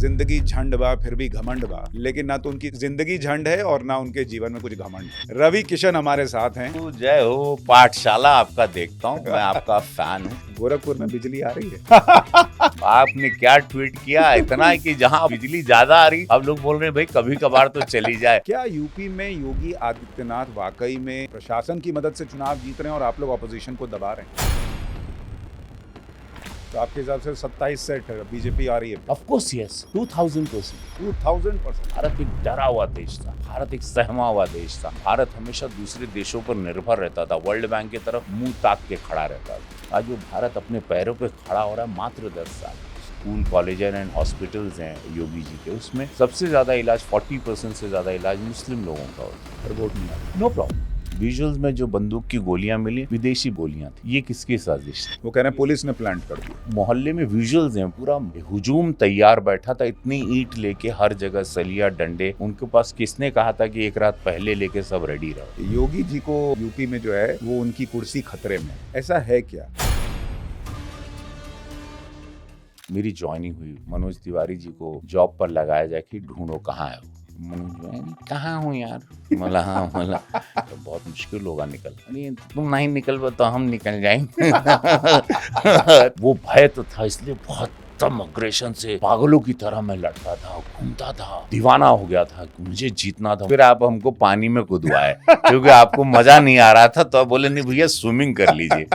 जिंदगी झंड बा फिर भी घमंड बा, लेकिन ना तो उनकी जिंदगी झंड है और ना उनके जीवन में कुछ घमंड है। रवि किशन हमारे साथ हैं। जय हो पाठशाला आपका देखता हूँ, मैं आपका फैन हूँ। गोरखपुर में बिजली आ रही है। आपने क्या ट्वीट किया इतना है कि जहाँ बिजली ज्यादा आ रही, अब लोग बोल रहे हैं भाई कभी कभार तो चली जाए। क्या यूपी में योगी आदित्यनाथ वाकई में प्रशासन की मदद से चुनाव जीत रहे हैं और आप लोग ऑपोजिशन को दबा रहे हैं? तो आपके हिसाब से 27 सेट बीजेपी आ रही है? Of course yes, 2000%। 2000%। भारत एक डरा हुआ देश था, भारत एक सहमा हुआ देश था। भारत हमेशा दूसरे देशों पर निर्भर रहता था, वर्ल्ड बैंक की तरफ मुंह ताक के खड़ा रहता था। आज जो भारत अपने पैरों पे खड़ा हो रहा है मात्र 10 साल। स्कूल, कॉलेज एंड हॉस्पिटल्स हैं योगी जी के, उसमें सबसे ज्यादा इलाज 40% से ज्यादा इलाज मुस्लिम लोगों का होता है। वोट नहीं आता। No problem. विजुअल्स में जो बंदूक की गोलियां मिली, विदेशी गोलियां थी। ये किसकी साजिश थी? वो कह रहे हैं पुलिस ने प्लांट कर दिया। मोहल्ले में विजुअल्स हैं, पूरा हुजूम तैयार बैठा था, इतनी ईंट लेके हर जगह, सलिया, डंडे। उनके पास किसने कहा था कि एक रात पहले लेके सब रेडी रहो? योगी जी को यूपी में जो है वो उनकी कुर्सी खतरे में, ऐसा है क्या? मेरी ज्वाइनिंग हुई, मनोज तिवारी जी को जॉब पर लगाया जाए कि ढूंढो कहाँ है वो। मनोज, कहाँ हूँ यार? मला हाँ मला तो बहुत मुश्किल होगा निकल। अरे तुम नहीं निकल तो हम निकल जाएंगे। वो भय तो था, इसलिए बहुत तम अग्रेशन से पागलों की तरह मैं लड़ता था, घूमता था, दीवाना हो गया था, मुझे जीतना था। फिर आप हमको पानी में कूदवाए क्योंकि आपको मजा नहीं आ रहा था, तो आप बोले नहीं भैया स्विमिंग कर लीजिए।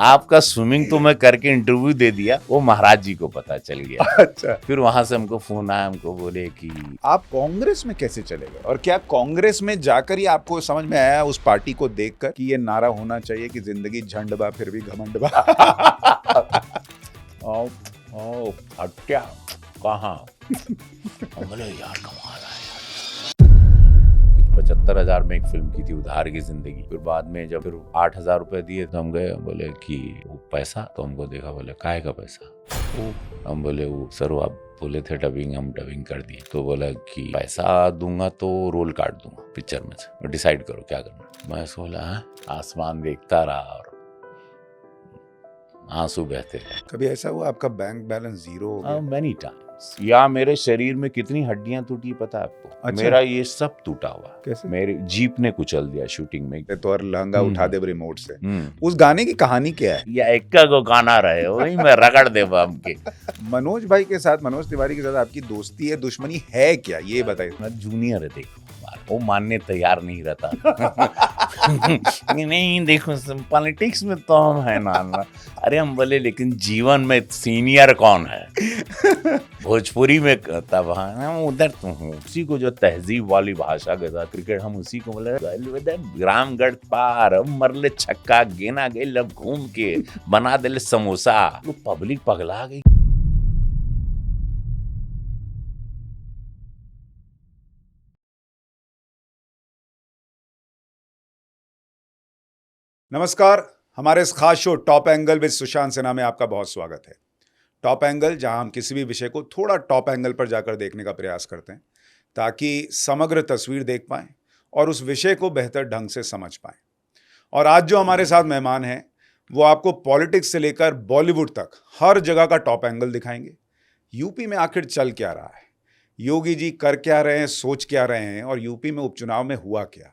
आपका स्विमिंग तो मैं करके इंटरव्यू दे दिया, वो महाराज जी को पता चल गया। अच्छा। फिर वहां से हमको फोन आया, हमको बोले कि आप कांग्रेस में कैसे चले गए, और क्या कांग्रेस में जाकर ही आपको समझ में आया उस पार्टी को देखकर कि ये नारा होना चाहिए कि जिंदगी झंड बा फिर भी घमंड बा? हत्या कहाँ? बोले यार कमाल है यार। 75,000 में एक फिल्म की थी उधार की जिंदगी। फिर बाद में जब फिर 8,000 रुपए दिए तो हम गए, बोले कि वो पैसा, तो हमको देखा, बोले काहे का पैसा? हम बोले वो सर वो आप बोले थे डबिंग, हम डबिंग कर दिए। तो बोला कि पैसा दूंगा तो रोल काट दूंगा पिक्चर में से, डिसाइड करो क्या करना। मैं बोला आसमान देखता रहा और आंसू बहते रहे। कभी ऐसा हुआ आपका बैंक बैलेंस जीरो हो गया? Many times. या मेरे शरीर में कितनी हड्डियां टूटी पता है आपको? अच्छा। मेरा ये सब टूटा हुआ। कैसे? मेरे जीप ने कुचल दिया शूटिंग में। तो और लहंगा उठा दे रिमोट से। हम्म। उस गाने की कहानी क्या है? या एक को गाना रहे वही मैं रगड़ दे बम के। मनोज भाई के साथ, मनोज तिवारी के साथ आपकी दोस्ती है, दुश्मनी है क्या, ये बताइए। जूनियर है, देखो वो मानने तैयार नहीं रहता। नहीं देखो पॉलिटिक्स में तो हम है ना। अरे हम बोले लेकिन जीवन में सीनियर कौन है? भोजपुरी में तब हम उधर तो हूँ, उसी को जो तहजीब वाली भाषा के साथ क्रिकेट, हम उसी को बोले रामगढ़ पार मरले छक्का गेना गए लब घूम के बना दे समोसा। वो पब्लिक पगला गई। नमस्कार, हमारे इस खास show top angle with Sushant Sinha में आपका बहुत स्वागत है। टॉप एंगल, जहां हम किसी भी विषय को थोड़ा टॉप एंगल पर जाकर देखने का प्रयास करते हैं ताकि समग्र तस्वीर देख पाएं और उस विषय को बेहतर ढंग से समझ पाएं। और आज जो हमारे साथ मेहमान हैं वो आपको पॉलिटिक्स से लेकर बॉलीवुड तक हर जगह का टॉप एंगल दिखाएंगे। यूपी में आखिर चल क्या रहा है, योगी जी कर क्या रहे हैं, सोच क्या रहे हैं, और यूपी में उपचुनाव में हुआ क्या,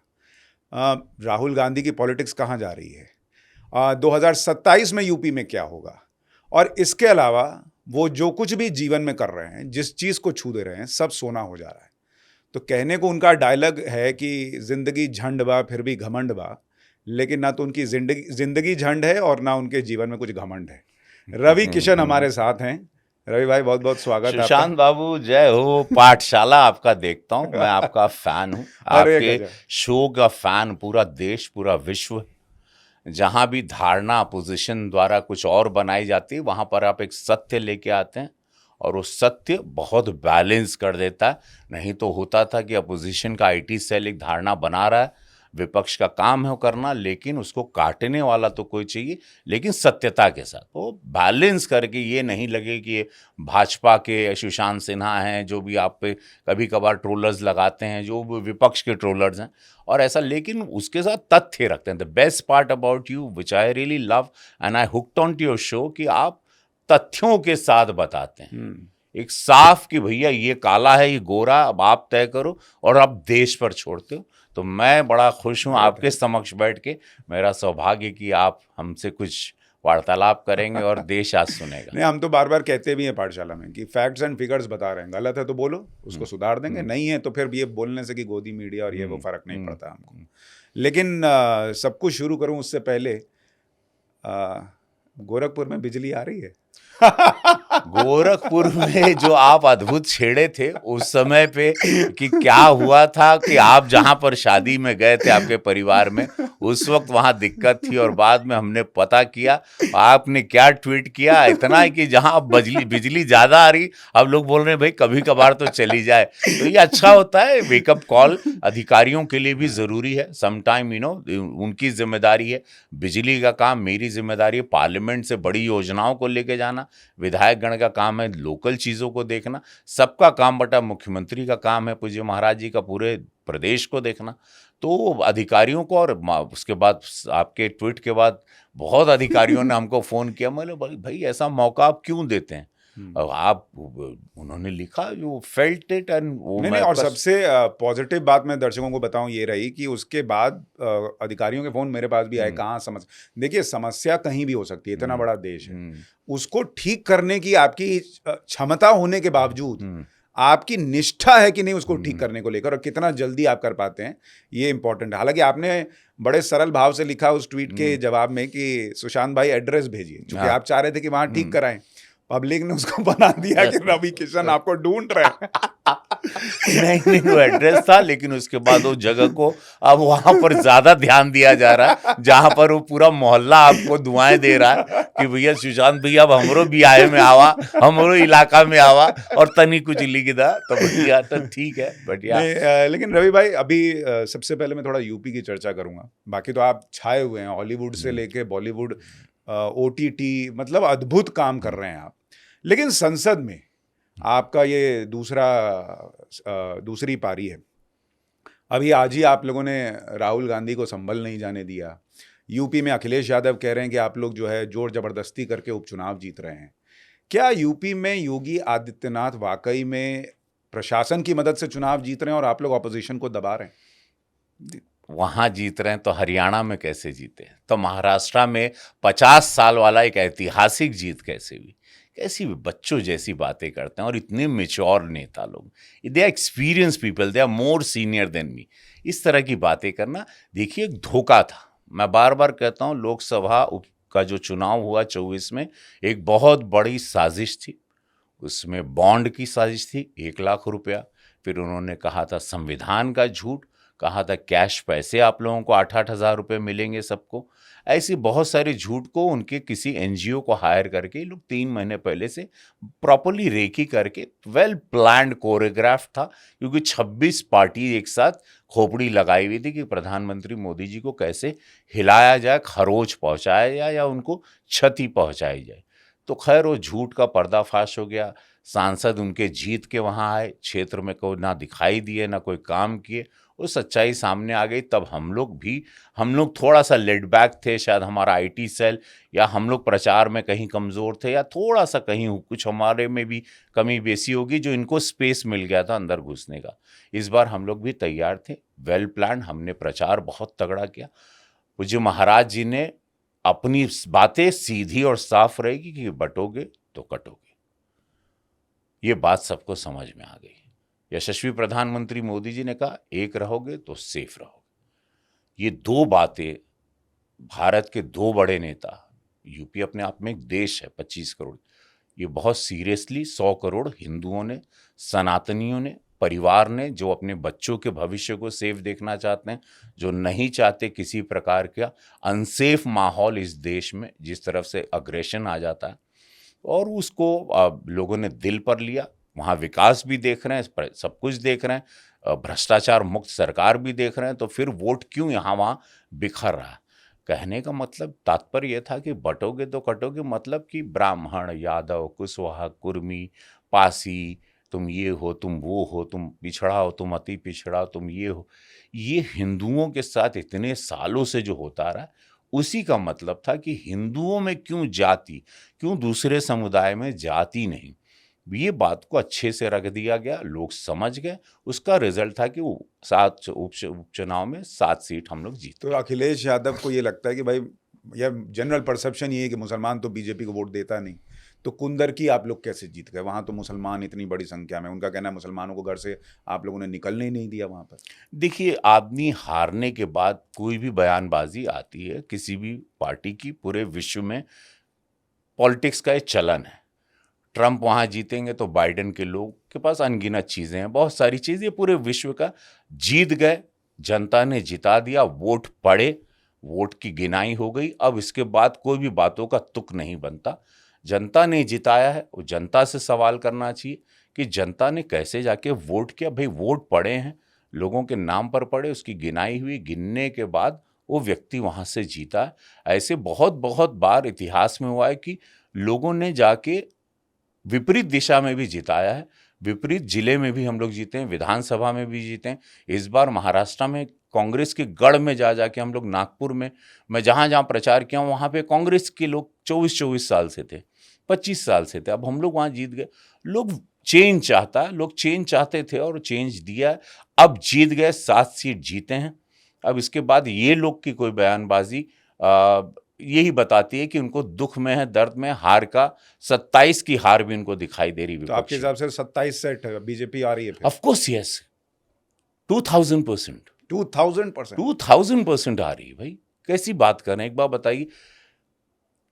राहुल गांधी की पॉलिटिक्स कहाँ जा रही है, 2027 में यूपी में क्या होगा, और इसके अलावा वो जो कुछ भी जीवन में कर रहे हैं, जिस चीज़ को छू दे रहे हैं, सब सोना हो जा रहा है। तो कहने को उनका डायलॉग है कि जिंदगी झंड बा फिर भी घमंड बा, लेकिन ना तो उनकी जिंदगी झंड है और ना उनके जीवन में कुछ घमंड है। रवि किशन हमारे साथ हैं। रवि भाई बहुत बहुत स्वागत है। सुशांत बाबू जय हो पाठशाला आपका देखता हूँ, मैं आपका फैन हूँ। आपके शो का फैन पूरा देश, पूरा विश्व। जहां भी धारणा अपोजिशन द्वारा कुछ और बनाई जाती है, वहां पर आप एक सत्य लेके आते हैं और वो सत्य बहुत बैलेंस कर देता है। नहीं तो होता था कि अपोजिशन का आईटी सेल एक धारणा बना रहा है, विपक्ष का काम है वो करना, लेकिन उसको काटने वाला तो कोई चाहिए, लेकिन सत्यता के साथ वो बैलेंस करके। ये नहीं लगे कि ये भाजपा के सुशांत सिन्हा हैं जो भी आप पे कभी कभार ट्रोलर्स लगाते हैं, जो विपक्ष के ट्रोलर्स हैं, और ऐसा, लेकिन उसके साथ तथ्य रखते हैं। The best part about you which I really love and I hooked on to your show कि आप तथ्यों के साथ बताते हैं एक साफ कि भैया ये काला है, ये गोरा, अब आप तय करो, और आप देश पर छोड़ते हो। तो मैं बड़ा खुश हूँ आपके समक्ष बैठ के। मेरा सौभाग्य कि आप हमसे कुछ वार्तालाप करेंगे और देश आज सुनेगा। नहीं, हम तो बार बार कहते भी हैं पाठशाला में कि फैक्ट्स एंड फिगर्स बता रहे हैं, गलत है तो बोलो, उसको सुधार देंगे, नहीं है तो फिर ये बोलने से कि गोदी मीडिया और ये वो फर्क नहीं पड़ता हमको। लेकिन सब कुछ शुरू करूं उससे पहले, गोरखपुर में बिजली आ रही है? गोरखपुर में जो आप अद्भुत छेड़े थे उस समय पे, कि क्या हुआ था कि आप जहां पर शादी में गए थे आपके परिवार में, उस वक्त वहां दिक्कत थी, और बाद में हमने पता किया, आपने क्या ट्वीट किया, इतना है कि जहां अब बिजली ज्यादा आ रही, अब लोग बोल रहे हैं भाई कभी कभार तो चली जाए। तो ये अच्छा होता है, वेकअप कॉल अधिकारियों के लिए भी जरूरी है। समटाइम उनकी जिम्मेदारी है, बिजली का काम मेरी जिम्मेदारी है, पार्लियामेंट से बड़ी योजनाओं को लेके जाना विधायक गण का काम है, लोकल चीज़ों को देखना, सबका काम बटा मुख्यमंत्री का काम है, पूज्य महाराज जी का पूरे प्रदेश को देखना। तो अधिकारियों को, और उसके बाद आपके ट्वीट के बाद बहुत अधिकारियों ने हमको फ़ोन किया, मैंने बोला भाई ऐसा मौका आप क्यों देते हैं? अब आप, उन्होंने लिखा यू फेल्ट इट, एंड नहीं, और सबसे पॉजिटिव बात मैं दर्शकों को बताऊं ये रही कि उसके बाद अधिकारियों के फोन मेरे पास भी आए। कहाँ देखिए, समस्या कहीं भी हो सकती है, इतना बड़ा देश है, उसको ठीक करने की आपकी क्षमता होने के बावजूद आपकी निष्ठा है कि नहीं उसको ठीक करने को लेकर, और कितना जल्दी आप कर पाते हैं, ये इंपॉर्टेंट है। हालांकि आपने बड़े सरल भाव से लिखा उस ट्वीट के जवाब में कि सुशांत भाई एड्रेस भेजिए, क्योंकि आप चाह रहे थे कि वहां ठीक कराएं। पब्लिक ने उसको बना दिया कि रवि किशन आपको ढूंढ रहे हैं। नहीं, वो एड्रेस था, लेकिन उसके बाद वो जगह को अब वहां पर ज्यादा ध्यान दिया जा रहा है, जहां पर वो पूरा मोहल्ला आपको दुआएं दे रहा है कि भैया सुशांत भैया अब हमरो भी आए में आवा, हमरो इलाका में आवा, और तनी कुछ लिख दा, तो बढ़िया, तो ठीक है, बढ़िया। लेकिन रवि भाई, अभी सबसे पहले मैं थोड़ा यूपी की चर्चा करूंगा। बाकी तो आप छाए हुए हैं, हॉलीवुड से लेके बॉलीवुड, OTT, मतलब अद्भुत काम कर रहे हैं आप। लेकिन संसद में आपका ये दूसरी पारी है। अभी आज ही आप लोगों ने राहुल गांधी को संभल नहीं जाने दिया। यूपी में अखिलेश यादव कह रहे हैं कि आप लोग जो है जोर जबरदस्ती करके उपचुनाव जीत रहे हैं। क्या यूपी में योगी आदित्यनाथ वाकई में प्रशासन की मदद से चुनाव जीत रहे हैं और आप लोग ऑपोजिशन को दबा रहे हैं? वहां जीत रहे हैं तो हरियाणा में कैसे जीते? तो महाराष्ट्र में 50 साल वाला एक ऐतिहासिक जीत कैसे हुई? कैसी भी बच्चों जैसी बातें करते हैं, और इतने मेच्योर नेता लोग, they are experience people, they are more senior than me. इस तरह की बातें करना, देखिए, एक धोखा था। मैं बार बार कहता हूँ, लोकसभा का जो चुनाव हुआ 24 में, एक बहुत बड़ी साजिश थी। उसमें बॉन्ड की साजिश थी, 1 लाख रुपया, फिर उन्होंने कहा था संविधान का झूठ, कहा था कैश पैसे आप लोगों को 8-8 हज़ार रुपये मिलेंगे सबको। ऐसी बहुत सारे झूठ को उनके किसी NGO को हायर करके ये लोग 3 महीने पहले से प्रॉपरली रेकी करके, वेल प्लान्ड कोरियोग्राफ था, क्योंकि 26 पार्टी एक साथ खोपड़ी लगाई हुई थी कि प्रधानमंत्री मोदी जी को कैसे हिलाया जाए, खरोच पहुंचाया जाए या उनको क्षति पहुंचाई जाए। तो खैर वो झूठ का पर्दाफाश हो गया। सांसद उनके जीत के वहाँ आए, क्षेत्र में कोई ना दिखाई दिए ना कोई काम किए, वो सच्चाई सामने आ गई। तब हम लोग थोड़ा सा लेड बैक थे, शायद हमारा IT सेल, या हम लोग प्रचार में कहीं कमज़ोर थे, या थोड़ा सा कहीं कुछ हमारे में भी कमी बेसी होगी, जो इनको स्पेस मिल गया था अंदर घुसने का। इस बार हम लोग भी तैयार थे, वेल प्लान, हमने प्रचार बहुत तगड़ा किया। पूज्य महाराज जी ने अपनी बातें सीधी और साफ रहेगी कि बटोगे तो कटोगे, ये बात सबको समझ में आ गई। यशस्वी प्रधानमंत्री मोदी जी ने कहा, एक रहोगे तो सेफ रहोगे। ये 2 बातें भारत के 2 बड़े नेता, यूपी अपने आप में एक देश है 25 करोड़, ये बहुत सीरियसली 100 करोड़ हिंदुओं ने, सनातनियों ने, परिवार ने, जो अपने बच्चों के भविष्य को सेफ देखना चाहते हैं, जो नहीं चाहते किसी प्रकार का अनसेफ माहौल इस देश में, जिस तरफ से अग्रेशन आ जाता है, और उसको लोगों ने दिल पर लिया। वहाँ विकास भी देख रहे हैं, सब कुछ देख रहे हैं, भ्रष्टाचार मुक्त सरकार भी देख रहे हैं, तो फिर वोट क्यों यहाँ वहाँ बिखर रहा है? कहने का मतलब, तात्पर्य यह था कि बटोगे तो कटोगे, मतलब कि ब्राह्मण, यादव, कुशवाहा, कुर्मी, पासी, तुम ये हो, तुम वो हो, तुम पिछड़ा हो, तुम अति पिछड़ा, तुम ये हो, ये हिंदुओं के साथ इतने सालों से जो होता रहा, उसी का मतलब था कि हिंदुओं में क्यों जाति, क्यों दूसरे समुदाय में जाति नहीं। ये बात को अच्छे से रख दिया गया, लोग समझ गए। उसका रिजल्ट था कि वो 7 उपचुनाव में 7 सीट हम लोग जीते। तो अखिलेश यादव को ये लगता है कि भाई, या जनरल परसेप्शन ये है कि मुसलमान तो बीजेपी को वोट देता नहीं, तो कुंदरकी आप लोग कैसे जीत गए? वहाँ तो मुसलमान इतनी बड़ी संख्या में, उनका कहना है मुसलमानों को घर से आप लोगों ने निकलने ही नहीं दिया वहाँ पर। देखिए, आदमी हारने के बाद कोई भी बयानबाजी आती है किसी भी पार्टी की, पूरे विश्व में पॉलिटिक्स का एक चलन है। ट्रंप वहाँ जीतेंगे तो बाइडेन के लोग के पास अनगिनत चीज़ें हैं, बहुत सारी चीज़ें पूरे विश्व का। जीत गए, जनता ने जिता दिया, वोट पड़े, वोट की गिनाई हो गई। अब इसके बाद कोई भी बातों का तुक नहीं बनता। जनता ने जिताया है, वो जनता से सवाल करना चाहिए कि जनता ने कैसे जाके वोट किया। भाई वोट पड़े हैं, लोगों के नाम पर पड़े, उसकी गिनाई हुई, गिनने के बाद वो व्यक्ति वहाँ से जीता है। ऐसे बहुत बहुत बार इतिहास में हुआ है कि लोगों ने जाके विपरीत दिशा में भी जिताया है। विपरीत जिले में भी हम लोग जीते हैं, विधानसभा में भी जीते हैं। इस बार महाराष्ट्र में कांग्रेस के गढ़ में जा जाके हम लोग, नागपुर में मैं जहाँ जहाँ प्रचार किया हूँ वहाँ पे कांग्रेस के लोग 24-24 साल से थे, 25 साल से थे। अब हम लोग वहाँ जीत गए। लोग चेंज चाहता है, लोग चेंज चाहते थे और चेंज दिया है। अब जीत गए, 7 सीट जीते हैं। अब इसके बाद ये लोग की कोई बयानबाजी यही बताती है कि उनको दुख में है, दर्द में, हार का 27 की हार भी उनको दिखाई दे रही है। तो आपके हिसाब से 27 सेट बीजेपी आ रही है फिर? Of course yes, 2000%, 2000%। 2000% आ रही है। भाई कैसी बात कर रहे हैं, एक बार बताइए।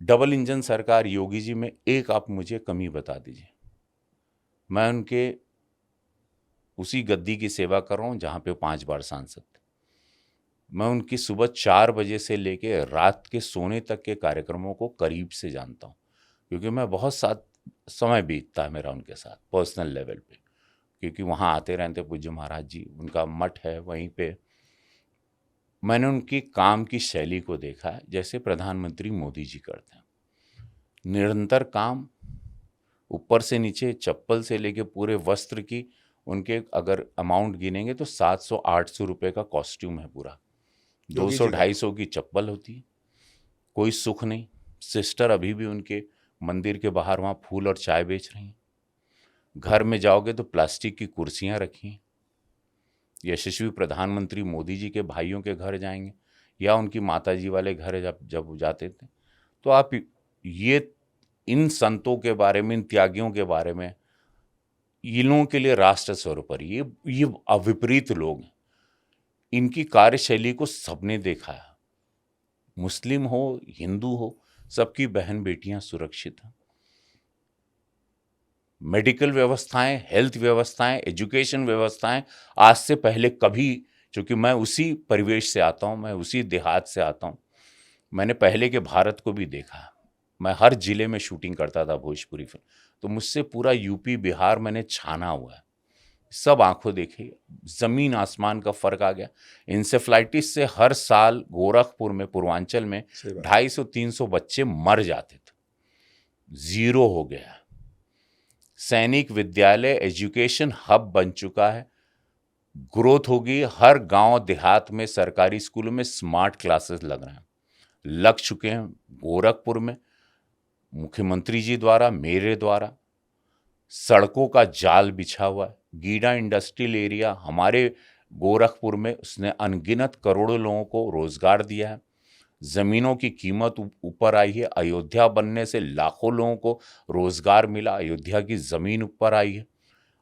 डबल इंजन सरकार योगी जी में एक आप मुझे कमी बता दीजिए। मैं उनके उसी गद्दी की सेवा कर रहा हूं जहां पे 5 बार सांसद थे। मैं उनकी सुबह 4 बजे से लेके रात के सोने तक के कार्यक्रमों को करीब से जानता हूँ, क्योंकि मैं बहुत साथ समय बीतता है मेरा उनके साथ पर्सनल लेवल पे, क्योंकि वहाँ आते रहते पूज्य महाराज जी, उनका मठ है वहीं पे। मैंने उनकी काम की शैली को देखा है, जैसे प्रधानमंत्री मोदी जी करते हैं। निरंतर काम, ऊपर से नीचे, चप्पल से लेके पूरे वस्त्र की उनके अगर अमाउंट गिनेंगे तो 700-800 रुपये का कॉस्ट्यूम है पूरा। 200-250 की चप्पल होती है। कोई सुख नहीं। सिस्टर अभी भी उनके मंदिर के बाहर वहाँ फूल और चाय बेच रही हैं। घर में जाओगे तो प्लास्टिक की कुर्सियाँ रखी हैं। यशस्वी प्रधानमंत्री मोदी जी के भाइयों के घर जाएंगे या उनकी माताजी वाले घर जब जाते थे, तो आप ये इन संतों के बारे में, इन त्यागियों के बारे में, इन लोगों के लिए राष्ट्र सर्वोपरि, ये विपरीत लोग हैं। इनकी कार्यशैली को सबने देखा है। मुस्लिम हो, हिंदू हो, सबकी बहन बेटियां सुरक्षित हैं। मेडिकल व्यवस्थाएं, हेल्थ व्यवस्थाएं, एजुकेशन व्यवस्थाएं आज से पहले कभी, चूंकि मैं उसी परिवेश से आता हूं, मैं उसी देहात से आता हूं, मैंने पहले के भारत को भी देखा। मैं हर जिले में शूटिंग करता था भोजपुरी फिल्म, तो मुझसे पूरा यूपी बिहार मैंने छाना हुआ है। सब आंखों देखी, जमीन आसमान का फर्क आ गया। इंसेफ्लाइटिस से हर साल गोरखपुर में, पूर्वांचल में 250-300 बच्चे मर जाते थे। 0 हो गया। सैनिक विद्यालय एजुकेशन हब बन चुका है। ग्रोथ होगी। हर गांव देहात में सरकारी स्कूलों में स्मार्ट क्लासेस लग चुके हैं। गोरखपुर में मुख्यमंत्री जी द्वारा, मेरे द्वारा सड़कों का जाल बिछा हुआ है। गीडा इंडस्ट्रियल एरिया हमारे गोरखपुर में, उसने अनगिनत करोड़ों लोगों को रोजगार दिया है। ज़मीनों की कीमत ऊपर आई है। अयोध्या बनने से लाखों लोगों को रोजगार मिला। अयोध्या की ज़मीन ऊपर आई है।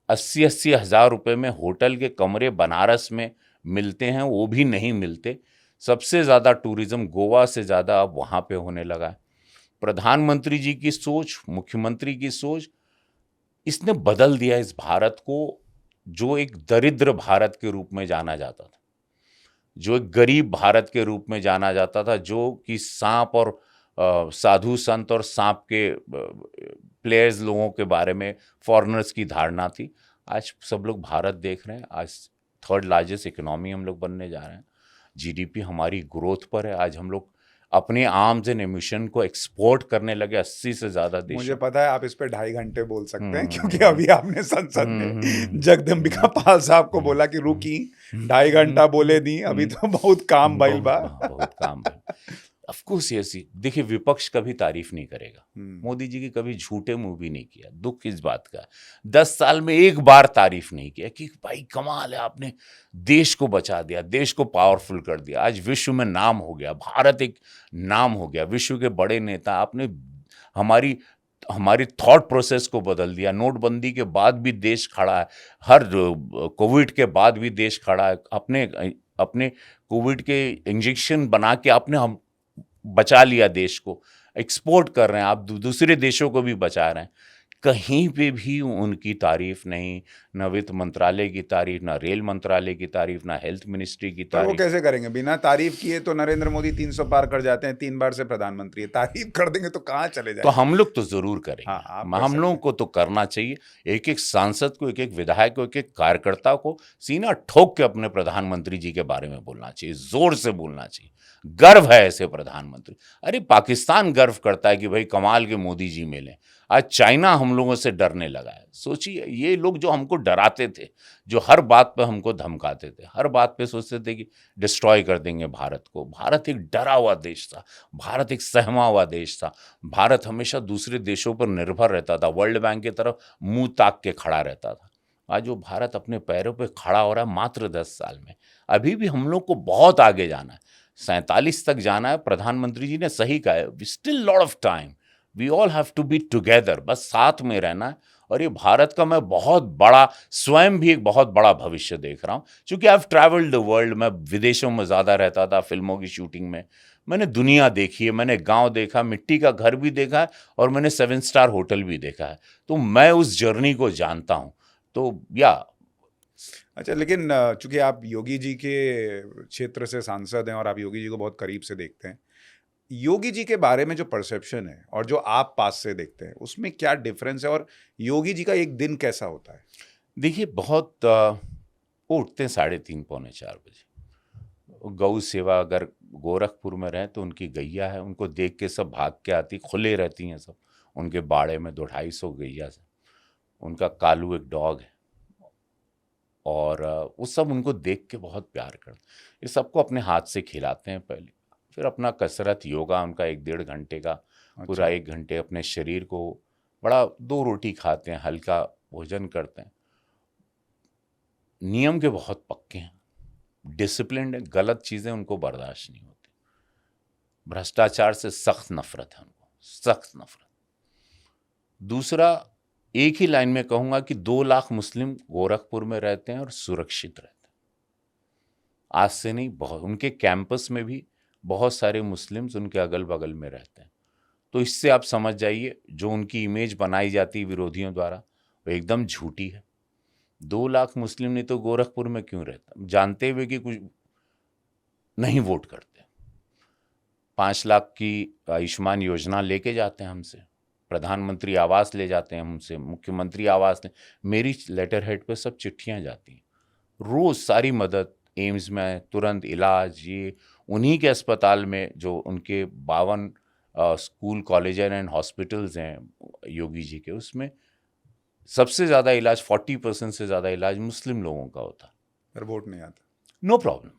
80-80 हज़ार रुपये में होटल के कमरे बनारस में मिलते हैं, वो भी नहीं मिलते। सबसे ज़्यादा टूरिज्म गोवा से ज़्यादा अब वहाँ पे होने लगा है। प्रधानमंत्री जी की सोच, मुख्यमंत्री की सोच, इसने बदल दिया इस भारत को, जो एक दरिद्र भारत के रूप में जाना जाता था, जो एक गरीब भारत के रूप में जाना जाता था, जो कि सांप और साधु संत और सांप के प्लेयर्स लोगों के बारे में फॉरेनर्स की धारणा थी। आज सब लोग भारत देख रहे हैं। आज 3rd लार्जेस्ट इकोनॉमी हम लोग बनने जा रहे हैं। जीडीपी हमारी ग्रोथ पर है। आज हम लोग अपने आर्म्स एंड एमिशन को एक्सपोर्ट करने लगे 80 से ज्यादा देश। मुझे पता है आप इस पे 2.5 घंटे बोल सकते हैं, क्योंकि अभी आपने संसद में जगदम्बिका पाल साहब को बोला कि रुकी, 2.5 घंटा बोले दी। अभी तो बहुत काम भइल बा। बहुत काम है। ऑफ कोर्स ऐसी देखिए, विपक्ष कभी तारीफ नहीं करेगा। हम्म, मोदी जी की कभी झूठे मुंह भी नहीं किया। दुख इस बात का 10 साल में एक बार तारीफ नहीं किया कि भाई कमाल है, आपने देश को बचा दिया, देश को पावरफुल कर दिया, आज विश्व में नाम हो गया, भारत एक नाम हो गया, विश्व के बड़े नेता, आपने हमारी हमारी थॉट प्रोसेस को बदल दिया। नोटबंदी के बाद भी देश खड़ा है, हर कोविड के बाद भी देश खड़ा है, अपने अपने कोविड के इंजेक्शन बना के आपने हम बचा लिया, देश को एक्सपोर्ट कर रहे हैं आप, दूसरे देशों को भी बचा रहे हैं। कहीं पे भी उनकी तारीफ नहीं, ना वित्त मंत्रालय की तारीफ, ना रेल मंत्रालय की तारीफ, ना हेल्थ मिनिस्ट्री की पर वो तारीफ। कैसे करेंगे? बिना तारीफ किए तो नरेंद्र मोदी 300 पार कर जाते हैं, 3 बार से प्रधानमंत्री है। तारीफ कर देंगे तो कहाँ चले तो जाएंगे? हम लोग तो जरूर करेंगे। हाँ, आप कर हम सकते लोगों हैं। को तो करना चाहिए। एक एक सांसद को, एक एक विधायक को, एक एक कार्यकर्ता को सीना ठोक के अपने प्रधानमंत्री जी के बारे में बोलना चाहिए, जोर से बोलना चाहिए। गर्व है ऐसे प्रधानमंत्री। अरे पाकिस्तान गर्व करता है कि भाई कमाल के मोदी जी मिले। आज चाइना हम लोगों से डरने लगा है। सोचिए, ये लोग जो हमको डराते थे, जो हर बात पे हमको धमकाते थे, हर बात पे सोचते थे कि डिस्ट्रॉय कर देंगे भारत को। भारत एक डरा हुआ देश था, भारत एक सहमा हुआ देश था। भारत हमेशा दूसरे देशों पर निर्भर रहता था, वर्ल्ड बैंक की तरफ मुंह ताक के खड़ा रहता था। आज वो भारत अपने पैरों पे खड़ा हो रहा है मात्र 10 साल में। अभी भी हम लोग को बहुत आगे जाना है, 47 तक जाना है। प्रधानमंत्री जी ने सही कहा है, still lot of time, we all have to be together, बस साथ में रहना है। और ये भारत का मैं बहुत बड़ा, स्वयं भी एक बहुत बड़ा भविष्य देख रहा हूँ। चूंकि I have travelled the world, मैं विदेशों में ज़्यादा रहता था फिल्मों की शूटिंग में। मैंने दुनिया देखी है, मैंने गांव देखा, मिट्टी का घर भी देखा है, और मैंने 7 स्टार होटल भी देखा है। तो मैं उस जर्नी को जानता हूँ। तो या अच्छा, लेकिन चूंकि आप योगी जी के क्षेत्र से सांसद हैं और आप योगी जी को बहुत करीब से देखते हैं, योगी जी के बारे में जो परसेप्शन है और जो आप पास से देखते हैं, उसमें क्या डिफरेंस है? और योगी जी का एक दिन कैसा होता है? देखिए, बहुत वो उठते हैं 3:30 पौने 4 बजे। गौ सेवा, अगर गोरखपुर में रहें तो उनकी गैया है, उनको देख के सब भाग के आती, खुले रहती हैं सब उनके बाड़े में, 200-250 गैया से। उनका कालू एक डॉग है, और वो सब उनको देख के बहुत प्यार करते। ये सबको अपने हाथ से खिलाते हैं पहले, फिर अपना कसरत, योगा उनका 1-1.5 घंटे का, पूरा अच्छा, 1 घंटे अपने शरीर को बड़ा, 2 रोटी खाते हैं, हल्का भोजन करते हैं। नियम के बहुत पक्के हैं, डिसिप्लिन्ड है, गलत चीज़ें उनको बर्दाश्त नहीं होती। भ्रष्टाचार से सख्त नफरत है उनको, सख्त नफरत। दूसरा, एक ही लाइन में कहूंगा कि 2 लाख मुस्लिम गोरखपुर में रहते हैं और सुरक्षित रहते हैं। आज से नहीं, बहुत उनके कैंपस में भी बहुत सारे मुस्लिम्स उनके अगल बगल में रहते हैं। तो इससे आप समझ जाइए, जो उनकी इमेज बनाई जाती है विरोधियों द्वारा, वो एकदम झूठी है। 2 लाख मुस्लिम नहीं तो गोरखपुर में क्यों रहता, जानते हुए कि कुछ नहीं वोट करते। 5 लाख की आयुष्मान योजना लेके जाते हैं हमसे, प्रधानमंत्री आवास ले जाते हैं हमसे, मुख्यमंत्री आवास ले, मेरी लेटर हेड पे सब चिट्ठियां जाती हैं, रोज सारी मदद, एम्स में तुरंत इलाज, ये उन्हीं के अस्पताल में जो उनके 52 स्कूल, कॉलेज एंड हॉस्पिटल्स हैं योगी जी के, उसमें सबसे ज़्यादा इलाज, 40% से ज़्यादा इलाज मुस्लिम लोगों का होता। पर वोट नहीं आता। No problem.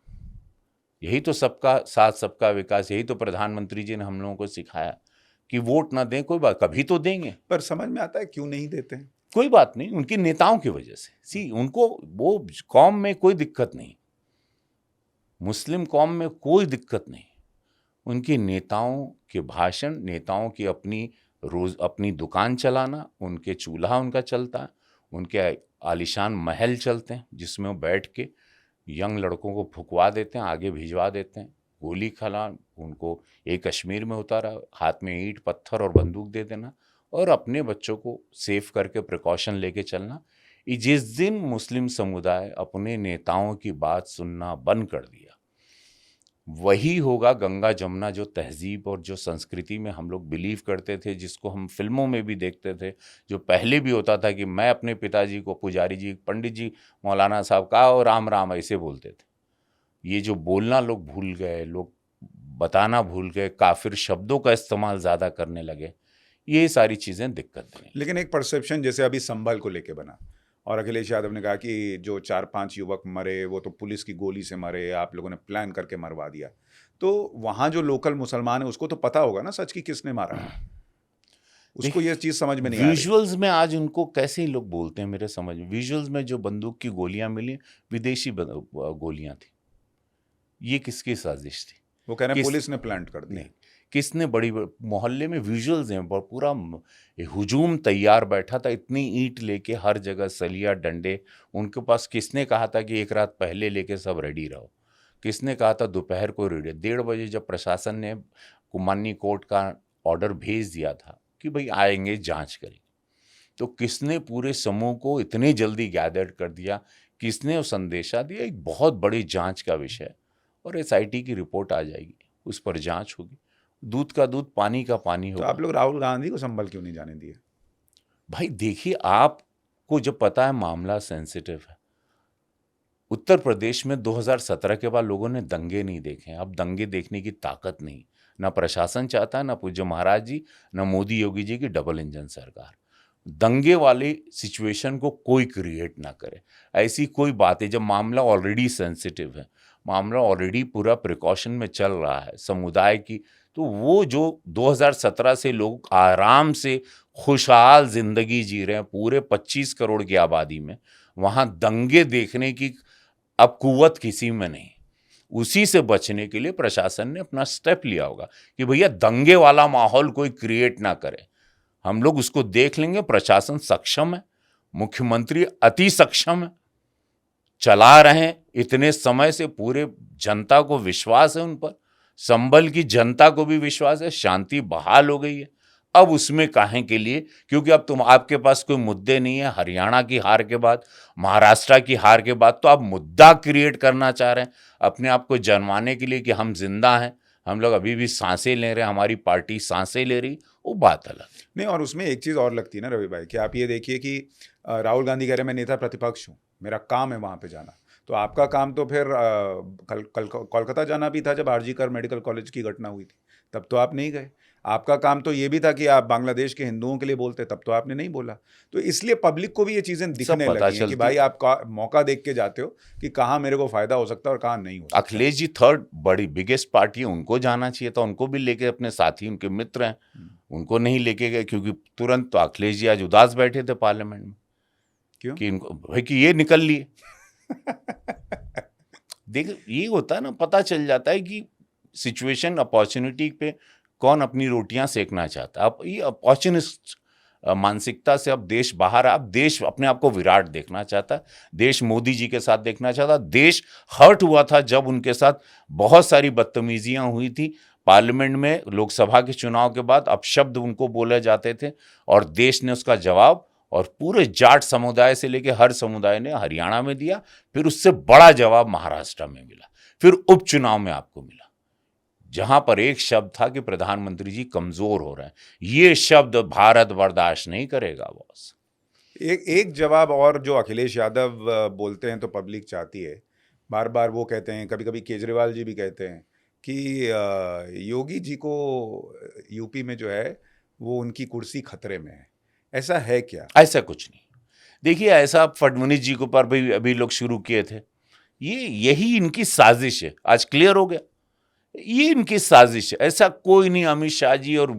यही तो सबका साथ सबका विकास, यही तो प्रधानमंत्री जी ने हम लोगों को सिखाया कि वोट ना दें, कोई बात, कभी तो देंगे। पर समझ में आता है क्यों नहीं देते हैं। कोई बात नहीं, उनके नेताओं की वजह से। सी, उनको वो कौम में कोई दिक्कत नहीं, मुस्लिम कौम में कोई दिक्कत नहीं। उनके नेताओं के भाषण, नेताओं की अपनी दुकान चलाना, उनके चूल्हा उनका चलता है, उनके आलीशान महल चलते हैं जिसमें वो बैठ के यंग लड़कों को फुकवा देते हैं, आगे भिजवा देते हैं, गोली खिला, उनको एक कश्मीर में उतारा, हाथ में ईंट पत्थर और बंदूक दे देना, और अपने बच्चों को सेफ करके प्रिकॉशन लेके चलना। ये जिस दिन मुस्लिम समुदाय अपने नेताओं की बात सुनना बंद कर दिया, वही होगा गंगा जमुना, जो तहजीब और जो संस्कृति में हम लोग बिलीव करते थे, जिसको हम फिल्मों में भी देखते थे, जो पहले भी होता था कि मैं अपने पिताजी को, पुजारी जी, पंडित जी, मौलाना साहब का और राम राम ऐसे बोलते थे। ये जो बोलना लोग भूल गए, लोग बताना भूल गए, काफिर शब्दों का इस्तेमाल ज़्यादा करने लगे, ये सारी चीज़ें दिक्कत दें। लेकिन एक परसेप्शन जैसे अभी संभल को लेके बना, और अखिलेश यादव ने कहा कि जो 4-5 युवक मरे वो तो पुलिस की गोली से मरे, आप लोगों ने प्लान करके मरवा दिया। तो वहाँ जो लोकल मुसलमान है उसको तो पता होगा ना सच की किसने मारा है, उसको ये चीज़ समझ में नहीं आ रही। विजुअल्स में आज उनको कैसे ही लोग बोलते हैं मेरे समझ में, विजुअल्स में जो बंदूक की गोलियां मिली विदेशी गोलियां थी। ये किसकी साजिश थी? वो कह रहे हैं किस पुलिस ने प्लांट कर दिया। नहीं, किसने मोहल्ले में विजुअल्स हैं, पूरा हुजूम तैयार बैठा था, इतनी ईंट लेके हर जगह सलिया डंडे उनके पास। किसने कहा था कि एक रात पहले लेके सब रेडी रहो? किसने कहा था दोपहर को रेडी? 1:30 बजे जब प्रशासन ने कुमानी कोर्ट का ऑर्डर भेज दिया था कि भाई आएंगे जांच करेंगे, तो किसने पूरे समूह को इतने जल्दी गैदर कर दिया? किसने वो संदेशा दिया? एक बहुत बड़ी जांच का विषय, और एसआईटी की रिपोर्ट आ जाएगी, उस पर जांच होगी, दूध का दूध पानी का पानी तो होगा। आप लोग राहुल गांधी को संभल क्यों नहीं जाने दिए? भाई देखिए, आपको जब पता है मामला सेंसिटिव है, उत्तर प्रदेश में 2017 के बाद लोगों ने दंगे नहीं देखे। अब दंगे देखने की ताकत नहीं, ना प्रशासन चाहता है, ना पूज्य महाराज जी, ना मोदी योगी जी की डबल इंजन सरकार। दंगे वाली सिचुएशन को कोई क्रिएट ना करे, ऐसी कोई बात है। जब मामला ऑलरेडी सेंसिटिव है, मामला ऑलरेडी पूरा प्रिकॉशन में चल रहा है समुदाय की, तो वो जो 2017 से लोग आराम से खुशहाल जिंदगी जी रहे हैं पूरे 25 करोड़ की आबादी में, वहाँ दंगे देखने की अब कुव्वत किसी में नहीं। उसी से बचने के लिए प्रशासन ने अपना स्टेप लिया होगा कि भैया दंगे वाला माहौल कोई क्रिएट ना करे, हम लोग उसको देख लेंगे। प्रशासन सक्षम है, मुख्यमंत्री अति सक्षम है, चला रहे हैं इतने समय से, पूरे जनता को विश्वास है उन पर, संभल की जनता को भी विश्वास है, शांति बहाल हो गई है। अब उसमें काहे के लिए? क्योंकि अब आपके पास कोई मुद्दे नहीं है। हरियाणा की हार के बाद, महाराष्ट्र की हार के बाद, तो आप मुद्दा क्रिएट करना चाह रहे हैं अपने आप को जनवाने के लिए कि हम जिंदा हैं, हम लोग अभी भी सांसें ले रहे हैं, हमारी पार्टी सांसें ले रही, वो बात अलग नहीं, और उसमें एक चीज़ और लगती है ना रवि भाई, कि आप ये देखिए कि राहुल गांधी कह रहे हैं मैं नेता प्रतिपक्ष हूँ, मेरा काम है वहाँ पे जाना। तो आपका काम तो फिर कोलकाता जाना भी था जब आरजी कर मेडिकल कॉलेज की घटना हुई थी, तब तो आप नहीं गए। आपका काम तो ये भी था कि आप बांग्लादेश के हिंदुओं के लिए बोलते, तब तो आपने नहीं बोला। तो इसलिए पब्लिक को भी ये चीज़ें दिखने पता लगी हैं कि चलती। भाई आप मौका देख के जाते हो कि कहाँ मेरे को फ़ायदा हो सकता है और कहाँ नहीं हो सकता। अखिलेश जी थर्ड बड़ी बिगेस्ट पार्टी है, उनको जाना चाहिए था, उनको भी लेके, अपने साथी उनके मित्र हैं, उनको नहीं लेके गए, क्योंकि तुरंत तो अखिलेश जी आज उदास बैठे थे पार्लियामेंट में। क्यों? कि इनको भाई कि ये निकल लिए। देख, ये होता है ना, पता चल जाता है कि सिचुएशन, अपॉर्चुनिटी पे कौन अपनी रोटियां सेकना चाहता है। अब ये अपॉर्चुनिस्ट मानसिकता से अब देश बाहर, अब देश अपने आप को विराट देखना चाहता है, देश मोदी जी के साथ देखना चाहता है। देश हर्ट हुआ था जब उनके साथ बहुत सारी बदतमीजियां हुई थी पार्लियामेंट में, लोकसभा के चुनाव के बाद अपशब्द उनको बोले जाते थे, और देश ने उसका जवाब, और पूरे जाट समुदाय से लेकर हर समुदाय ने हरियाणा में दिया, फिर उससे बड़ा जवाब महाराष्ट्र में मिला, फिर उपचुनाव में आपको मिला, जहां पर एक शब्द था कि प्रधानमंत्री जी कमजोर हो रहे हैं। ये शब्द भारत बर्दाश्त नहीं करेगा बॉस। एक जवाब और जो अखिलेश यादव बोलते हैं तो पब्लिक चाहती है, बार बार वो कहते हैं, कभी कभी केजरीवाल जी भी कहते हैं कि योगी जी को यूपी में जो है वो उनकी कुर्सी खतरे में है। ऐसा है क्या? ऐसा कुछ नहीं। देखिए, ऐसा फडणवीस जी को पर भी अभी लोग शुरू किए थे, यही इनकी साजिश है। आज क्लियर हो गया, ये इनकी साजिश है, ऐसा कोई नहीं। अमित शाह जी और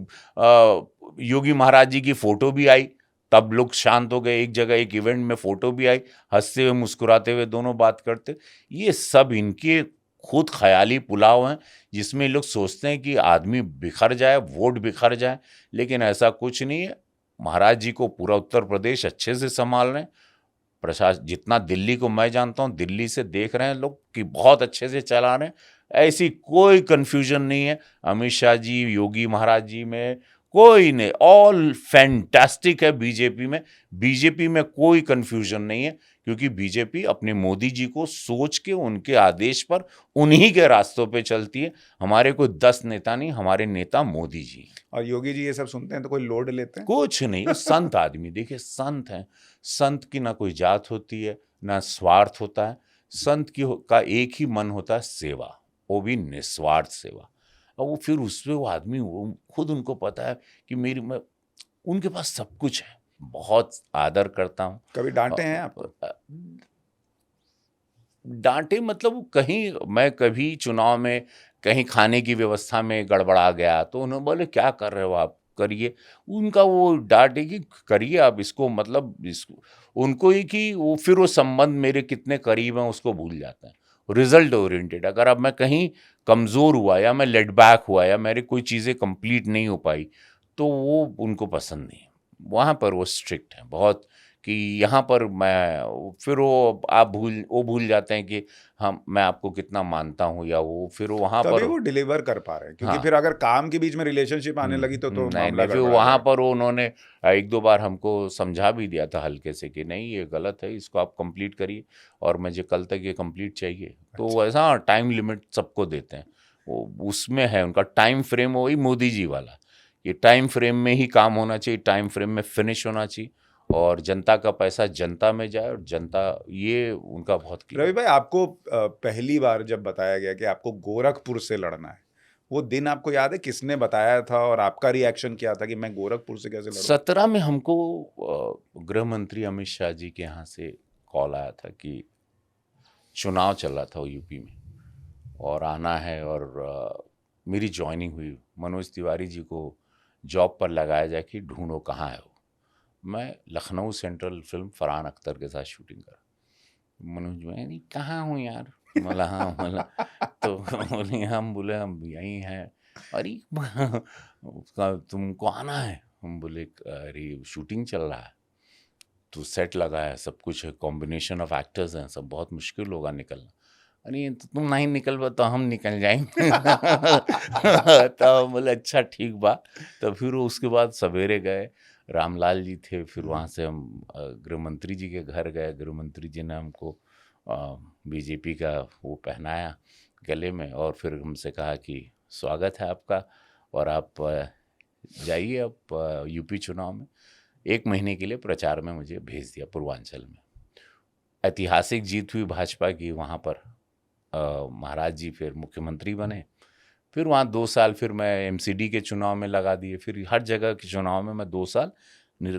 योगी महाराज जी की फोटो भी आई, तब लोग शांत हो गए। एक जगह एक इवेंट में फोटो भी आई, हंसते हुए मुस्कुराते हुए दोनों बात करते। ये सब इनके खुद ख्याली पुलाव हैं, जिसमें लोग सोचते हैं कि आदमी बिखर जाए, वोट बिखर जाए, लेकिन ऐसा कुछ नहीं है। महाराज जी को पूरा उत्तर प्रदेश अच्छे से संभाल रहे हैं। प्रशासन, जितना दिल्ली को मैं जानता हूँ, दिल्ली से देख रहे हैं लोग कि बहुत अच्छे से चला रहे हैं, ऐसी कोई कंफ्यूजन नहीं है अमित शाह जी, योगी महाराज जी में, कोई नहीं। ऑल फैंटास्टिक है बीजेपी में कोई कंफ्यूजन नहीं है, क्योंकि बीजेपी अपने मोदी जी को सोच के, उनके आदेश पर, उन्हीं के रास्तों पे चलती है। हमारे कोई 10 नेता नहीं, हमारे नेता मोदी जी। और योगी जी ये सब सुनते हैं तो कोई लोड लेते हैं? कुछ नहीं, संत आदमी। देखिए, संत हैं, संत की ना कोई जात होती है, ना स्वार्थ होता है। संत का एक ही मन होता है, सेवा, वो भी निस्वार्थ सेवा। और वो फिर उसमें वो आदमी, वो खुद उनको पता है कि उनके पास सब कुछ है। बहुत आदर करता हूँ। कभी डांटे हैं आपको? डांटे मतलब, कहीं मैं कभी चुनाव में कहीं खाने की व्यवस्था में गड़बड़ा गया तो उन्होंने बोले क्या कर रहे हो आप, करिए। उनका वो डांट है कि करिए आप इसको, मतलब इसको उनको ही कि वो फिर वो संबंध मेरे कितने करीब हैं उसको भूल जाते हैं। रिजल्ट ओरिएंटेड, अगर अब मैं कहीं कमज़ोर हुआ या मैं लेट बैक हुआ या मेरी कोई चीज़ें कंप्लीट नहीं हो पाई तो वो उनको पसंद नहीं है। वहाँ पर वो स्ट्रिक्ट हैं बहुत, कि यहाँ पर मैं फिर वो भूल जाते हैं कि हम मैं आपको कितना मानता हूँ, या वो फिर वहाँ तभी पर। वो डिलीवर कर पा रहे हैं, क्योंकि हाँ। फिर अगर काम के बीच में रिलेशनशिप आने लगी तो नहीं, मामला नहीं, फिर गड़बड़ा वहाँ जाएगा। पर उन्होंने 1-2 बार हमको समझा भी दिया था हल्के से कि नहीं ये गलत है, इसको आप कंप्लीट करिए और मुझे कल तक ये कंप्लीट चाहिए। तो अच्छा। ऐसा टाइम लिमिट सबको देते हैं। वो उसमें है उनका टाइम फ्रेम, वही मोदी जी वाला। ये टाइम फ्रेम में ही काम होना चाहिए, टाइम फ्रेम में फिनिश होना चाहिए और जनता का पैसा जनता में जाए और जनता, ये उनका बहुत क्लियर रवि है। भाई, आपको पहली बार जब बताया गया कि आपको गोरखपुर से लड़ना है, वो दिन आपको याद है किसने बताया था और आपका रिएक्शन क्या था कि मैं गोरखपुर से कैसे लड़ूं? 17 में हमको गृह मंत्री अमित शाह जी के यहाँ से कॉल आया था कि चुनाव चल रहा था यूपी में और आना है, और मेरी ज्वाइनिंग हुई। मनोज तिवारी जी को जॉब पर लगाया जाए कि ढूंढो कहाँ है वो। मैं लखनऊ सेंट्रल फिल्म फरहान अख्तर के साथ शूटिंग करा। मनोज भाई नहीं कहाँ हूँ यार, बोला हाँ, बोला तो बोले हम, बोले हम यहीं हैं। अरे तुमको आना है, हम बोले अरे शूटिंग चल रहा है तो सेट लगा है, सब कुछ है, कॉम्बिनेशन ऑफ एक्टर्स हैं, सब बहुत मुश्किल होगा निकलना। अरे तो तुम नहीं निकल पा तो हम निकल जाएंगे। तो बोले अच्छा ठीक बा। तो फिर वो उसके बाद सवेरे गए, रामलाल जी थे, फिर वहाँ से हम गृह मंत्री जी के घर गए। गृह मंत्री जी ने हमको बीजेपी का वो पहनाया गले में और फिर हमसे कहा कि स्वागत है आपका और आप जाइए अब यूपी चुनाव में। 1 महीने के लिए प्रचार में मुझे भेज दिया पूर्वांचल में। ऐतिहासिक जीत हुई भाजपा की वहाँ पर। महाराज जी फिर मुख्यमंत्री बने। फिर वहाँ 2 साल फिर मैं एमसीडी के चुनाव में लगा दिए। फिर हर जगह के चुनाव में मैं 2 साल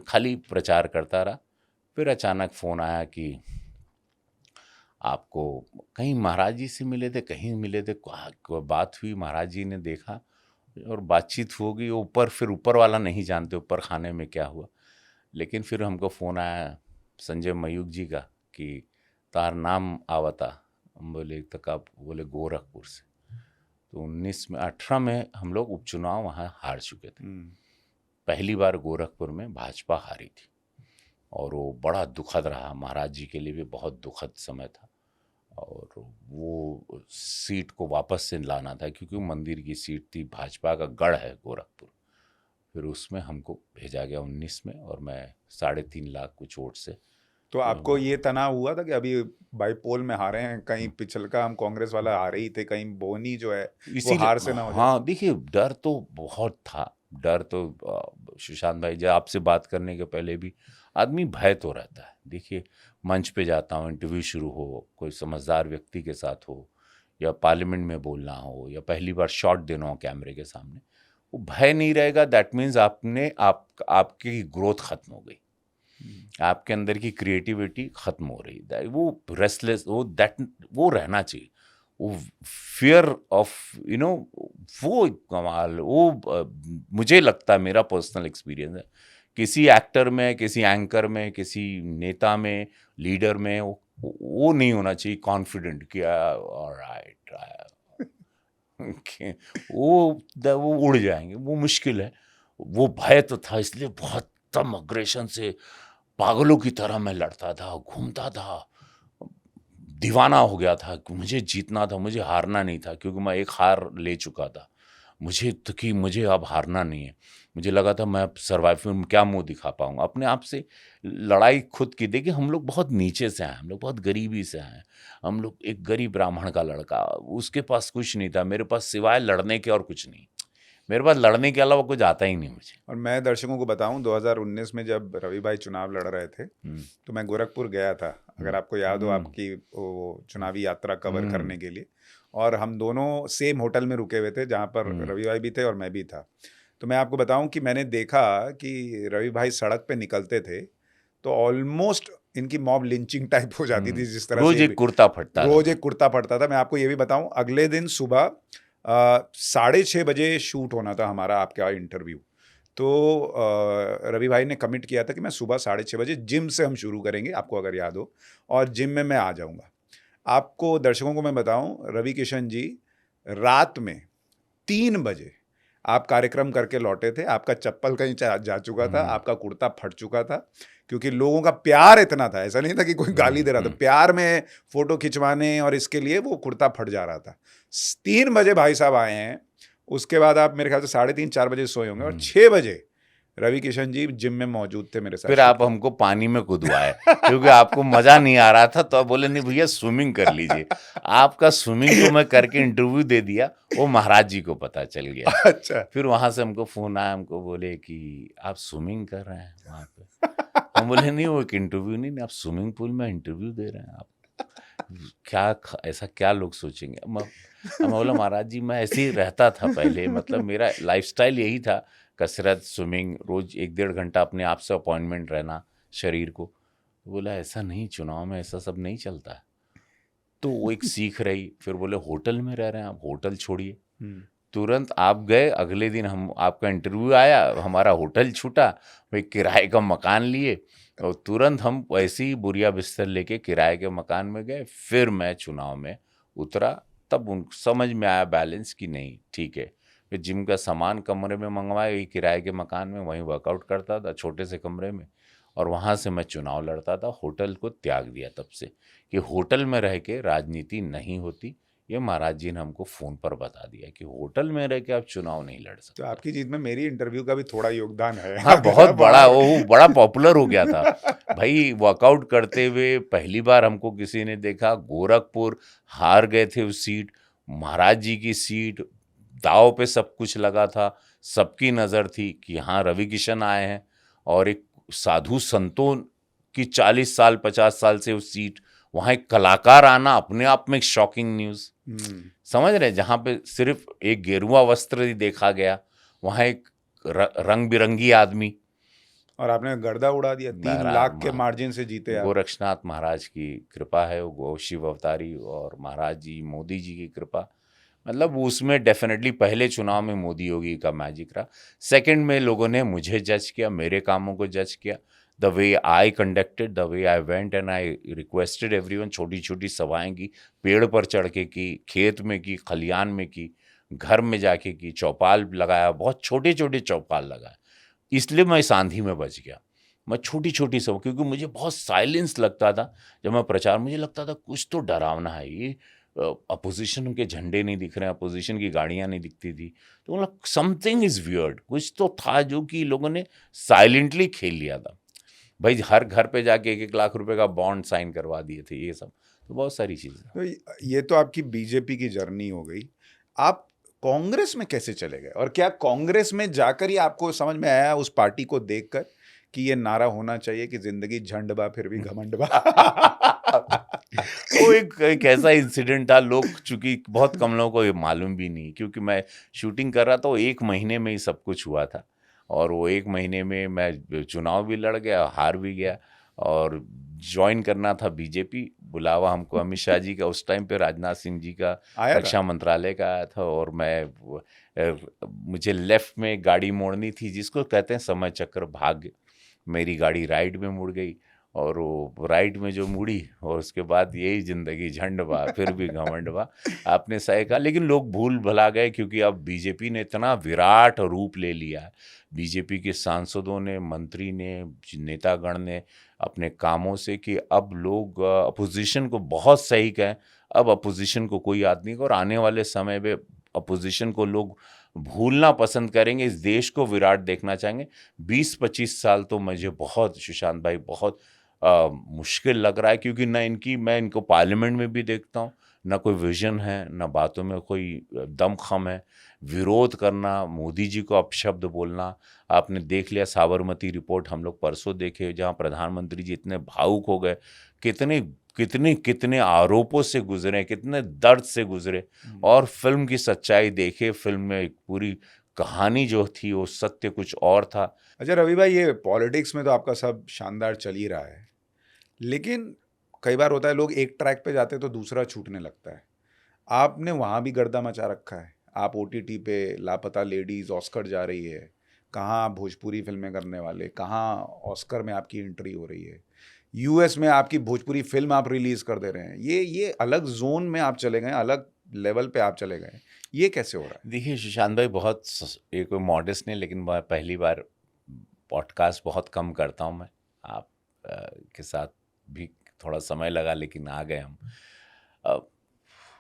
खाली प्रचार करता रहा। फिर अचानक फ़ोन आया कि आपको, कहीं महाराज जी से मिले थे, कहीं मिले थे, कोई बात हुई, महाराज जी ने देखा और बातचीत हो गई। ऊपर फिर ऊपर वाला नहीं जानते ऊपर खाने में क्या हुआ। लेकिन फिर हमको फ़ोन आया संजय मयूख जी का कि तार नाम आवता। हम बोले तो कब, बोले गोरखपुर से। तो 19 में 18 में हम लोग उपचुनाव वहाँ हार चुके थे। पहली बार गोरखपुर में भाजपा हारी थी और वो बड़ा दुखद रहा, महाराज जी के लिए भी बहुत दुखद समय था। और वो सीट को वापस से लाना था क्योंकि वो मंदिर की सीट थी, भाजपा का गढ़ है गोरखपुर। फिर उसमें हमको भेजा गया 19 में और मैं 3.5 लाख कुछ वोट से। तो आपको ये तनाव हुआ था कि अभी बाईपोल में हारे हैं, कहीं पिछल का हम कांग्रेस वाला हारे ही थे, कहीं बोनी जो है वो हार से ना हो जाए? हाँ देखिए, डर तो बहुत था। डर तो सुशांत भाई जी आपसे बात करने के पहले भी आदमी भय तो रहता है। देखिए मंच पे जाता हूँ, इंटरव्यू शुरू हो, कोई समझदार व्यक्ति के साथ हो या पार्लियामेंट में बोलना हो या पहली बार शॉट देना हो कैमरे के सामने, वो भय नहीं रहेगा। दैट मीन्स आपकी ग्रोथ खत्म हो गई, आपके अंदर की क्रिएटिविटी खत्म हो रही। वो रेस्टलेस, वो रहना चाहिए। वो फियर ऑफ वो कमाल, मुझे लगता है, मेरा पर्सनल एक्सपीरियंस है, किसी एक्टर में, किसी एंकर में, किसी नेता में, लीडर में वो नहीं होना चाहिए कॉन्फिडेंट कि ऑलराइट वो उड़ जाएंगे, वो मुश्किल है। वो भय तो था, इसलिए बहुत तम अग्रेशन से पागलों की तरह मैं लड़ता था, घूमता था, दीवाना हो गया था कि मुझे जीतना था, मुझे हारना नहीं था, क्योंकि मैं एक हार ले चुका था। मुझे तो कि मुझे अब हारना नहीं है। मुझे लगा था मैं सर्वाइव में क्या मुंह दिखा पाऊंगा अपने आप से। लड़ाई खुद की। देखिए हम लोग बहुत नीचे से आए, हम लोग बहुत गरीबी से आए। हम लोग, एक गरीब ब्राह्मण का लड़का, उसके पास कुछ नहीं था, मेरे पास सिवाय लड़ने के और कुछ नहीं। मेरे पास लड़ने के अलावा कुछ आता ही नहीं मुझे। और मैं दर्शकों को बताऊं, 2019 में जब रवि भाई चुनाव लड़ रहे थे तो मैं गोरखपुर गया था, अगर आपको याद हो, आपकी वो चुनावी यात्रा कवर करने के लिए। और हम दोनों सेम होटल में रुके हुए थे जहाँ पर रवि भाई भी थे और मैं भी था। तो मैं आपको बताऊं कि मैंने देखा कि रवि भाई सड़क पे निकलते थे तो ऑलमोस्ट इनकी मॉब लिंचिंग टाइप हो जाती थी, जिस तरह रोज से एक कुर्ता फटता रोज एक कुर्ता फटता था। मैं आपको ये भी बताऊं, अगले दिन सुबह 6:30 बजे शूट होना था हमारा आपका इंटरव्यू। तो रवि भाई ने कमिट किया था कि मैं सुबह 6:30 बजे जिम से हम शुरू करेंगे, आपको अगर याद हो, और जिम में मैं आ जाऊँगा। आपको दर्शकों को मैं बताऊँ, रवि किशन जी रात में 3 बजे आप कार्यक्रम करके लौटे थे। आपका चप्पल कहीं जा चुका था, आपका कुर्ता फट चुका था, क्योंकि लोगों का प्यार इतना था, ऐसा नहीं था कि कोई गाली दे रहा था, प्यार में फोटो खिंचवाने और इसके लिए वो कुर्ता फट जा रहा था। 3 बजे भाई साहब आए हैं, उसके बाद आप मेरे ख्याल से 3:30-4 बजे सोए होंगे, और 6 बजे रवि किशन जी जिम में मौजूद थे मेरे साथ। फिर आप हमको पानी में कूदवाए क्योंकि आपको मजा नहीं आ रहा था, तो आप बोले नहीं भैया स्विमिंग कर लीजिए। आपका स्विमिंग को मैं करके इंटरव्यू दे दिया, वो महाराज जी को पता चल गया। अच्छा। फिर वहां से हमको फोन आया, हमको बोले कि आप स्विमिंग कर रहे हैं वहां पे। हम बोले नहीं, वो एक इंटरव्यू नहीं, आप स्विमिंग पूल में इंटरव्यू दे रहे हैं, आप क्या ऐसा क्या लोग सोचेंगे। मैं बोला महाराज जी मैं ऐसे ही रहता था पहले, मतलब मेरा लाइफस्टाइल यही था, कसरत, स्विमिंग, रोज 1-1.5 घंटा अपने आप से अपॉइंटमेंट रहना शरीर को। बोला ऐसा नहीं, चुनाव में ऐसा सब नहीं चलता है। तो वो एक सीख रही। फिर बोले होटल में रह रहे हैं आप, होटल छोड़िए। तुरंत आप गए, अगले दिन हम आपका इंटरव्यू आया, हमारा होटल छूटा, भाई किराए का मकान लिए, और तुरंत हम वैसे ही बुरिया बिस्तर लेके किराए के मकान में गए। फिर मैं चुनाव में उतरा, तब उन समझ में आया बैलेंस कि नहीं ठीक है। फिर जिम का सामान कमरे में मंगवाया, वही किराए के मकान में, वहीं वर्कआउट करता था छोटे से कमरे में, और वहाँ से मैं चुनाव लड़ता था। होटल को त्याग दिया तब से, कि होटल में रह के राजनीति नहीं होती। ये महाराज जी ने हमको फ़ोन पर बता दिया कि होटल में रह के आप चुनाव नहीं लड़ सकते। तो आपकी जीत में मेरी इंटरव्यू का भी थोड़ा योगदान है। हाँ, बहुत बड़ा, वो बड़ा पॉपुलर हो गया था भाई। वर्कआउट करते हुए पहली बार हमको किसी ने देखा, गोरखपुर हार गए थे उस सीट, महाराज जी की सीट, दाव पे सब कुछ लगा था, सबकी नज़र थी कि हाँ रवि किशन आए हैं, और एक साधु संतों की 40 साल 50 साल से उस सीट, वहाँ एक कलाकार आना अपने आप में एक शॉकिंग न्यूज़। समझ रहे, जहाँ पे सिर्फ एक गेरुआ वस्त्र ही देखा गया, वहाँ एक रंग बिरंगी आदमी, और आपने गर्दा उड़ा दिया। 3 लाख के मार्जिन से जीते आप। गोरक्षनाथ महाराज की कृपा है, वो शिव अवतारी, और महाराज जी मोदी जी की कृपा। मतलब उसमें डेफिनेटली पहले चुनाव में मोदी योगी का मैजिक रहा। सेकंड में लोगों ने मुझे जज किया, मेरे कामों को जज किया, the way I conducted, the way I went and I requested everyone. छोटी छोटी सभाएं की, पेड़ पर चढ़ के की, खेत में की, खलियान में की, घर में जाके की, चौपाल लगाया, बहुत छोटे छोटे चौपाल लगाया। इसलिए मैं इस आंधी में बच गया। मैं छोटी छोटी सब, क्योंकि मुझे बहुत साइलेंस लगता था जब मैं प्रचार, मुझे लगता था कुछ तो डरावना है, ये अपोजिशन के झंडे नहीं दिख रहे हैं, अपोजिशन की गाड़ियां नहीं दिखती थी, तो मतलब समथिंग इज वियर्ड, कुछ तो था जो कि लोगों ने साइलेंटली खेल लिया था। भाई हर घर पे जाके 1-1 लाख रुपए का बॉन्ड साइन करवा दिए थे, ये सब तो बहुत सारी चीजें। तो ये तो आपकी बीजेपी की जर्नी हो गई। आप कांग्रेस में कैसे चले गए, और क्या कांग्रेस में जाकर ही आपको समझ में आया उस पार्टी को देखकर कि ये नारा होना चाहिए कि जिंदगी झंड बा फिर भी घमंड बा? वो एक ऐसा इंसिडेंट था, लोग चूंकि बहुत कम लोगों को ये मालूम भी नहीं, क्योंकि मैं शूटिंग कर रहा था, वो 1 महीने में ही सब कुछ हुआ था, और वो 1 महीने में मैं चुनाव भी लड़ गया, हार भी गया, और ज्वाइन करना था बीजेपी। बुलावा हमको अमित शाह जी का, उस टाइम पे राजनाथ सिंह जी का रक्षा मंत्रालय का आया था, और मुझे लेफ्ट में गाड़ी मोड़नी थी, जिसको कहते हैं समय चक्र भाग्य। मेरी गाड़ी राइट में मुड़ गई, और वो राइट में जो मुड़ी, और उसके बाद यही जिंदगी झंड बा फिर भी घमंड बा, आपने सही कहा। लेकिन लोग भूल भुला गए, क्योंकि अब बीजेपी ने इतना विराट रूप ले लिया है। बीजेपी के सांसदों ने, मंत्री ने, नेतागण ने अपने कामों से, कि अब लोग अपोजिशन को बहुत सही कहें, अब अपोजिशन को कोई याद नहीं, और आने वाले समय में अपोजिशन को लोग भूलना पसंद करेंगे, इस देश को विराट देखना चाहेंगे। 20-25 साल तो मुझे बहुत, सुशांत भाई, बहुत मुश्किल लग रहा है, क्योंकि मैं इनको पार्लियामेंट में भी देखता हूँ, ना कोई विजन है, ना बातों में कोई दमखम है। विरोध करना, मोदी जी को अपशब्द बोलना, आपने देख लिया साबरमती रिपोर्ट, हम लोग परसों देखे, जहाँ प्रधानमंत्री जी इतने भावुक हो गए, कितने कितने कितने आरोपों से गुजरे, कितने दर्द से गुजरे, और फिल्म की सच्चाई देखे, फिल्म में एक पूरी कहानी जो थी वो सत्य कुछ और था। अच्छा रवि भाई, ये पॉलिटिक्स में तो आपका सब शानदार चल ही रहा है, लेकिन कई बार होता है लोग एक ट्रैक पे जाते हैं तो दूसरा छूटने लगता है। आपने वहाँ भी गर्दा मचा रखा है, आप ओटीटी पे लापता लेडीज ऑस्कर जा रही है, कहाँ आप भोजपुरी फिल्में करने वाले, कहाँ ऑस्कर में आपकी एंट्री हो रही है, यूएस में आपकी भोजपुरी फिल्म आप रिलीज कर दे रहे हैं, ये अलग जोन में आप चले गए, अलग लेवल पे आप चले गए, ये कैसे हो रहा है? देखिए सुशांत भाई, बहुत एक कोई मॉडेस्ट नहीं, लेकिन मैं पहली बार पॉडकास्ट बहुत कम करता हूँ मैं। आप के साथ भी थोड़ा समय लगा, लेकिन आ गए हम। अ,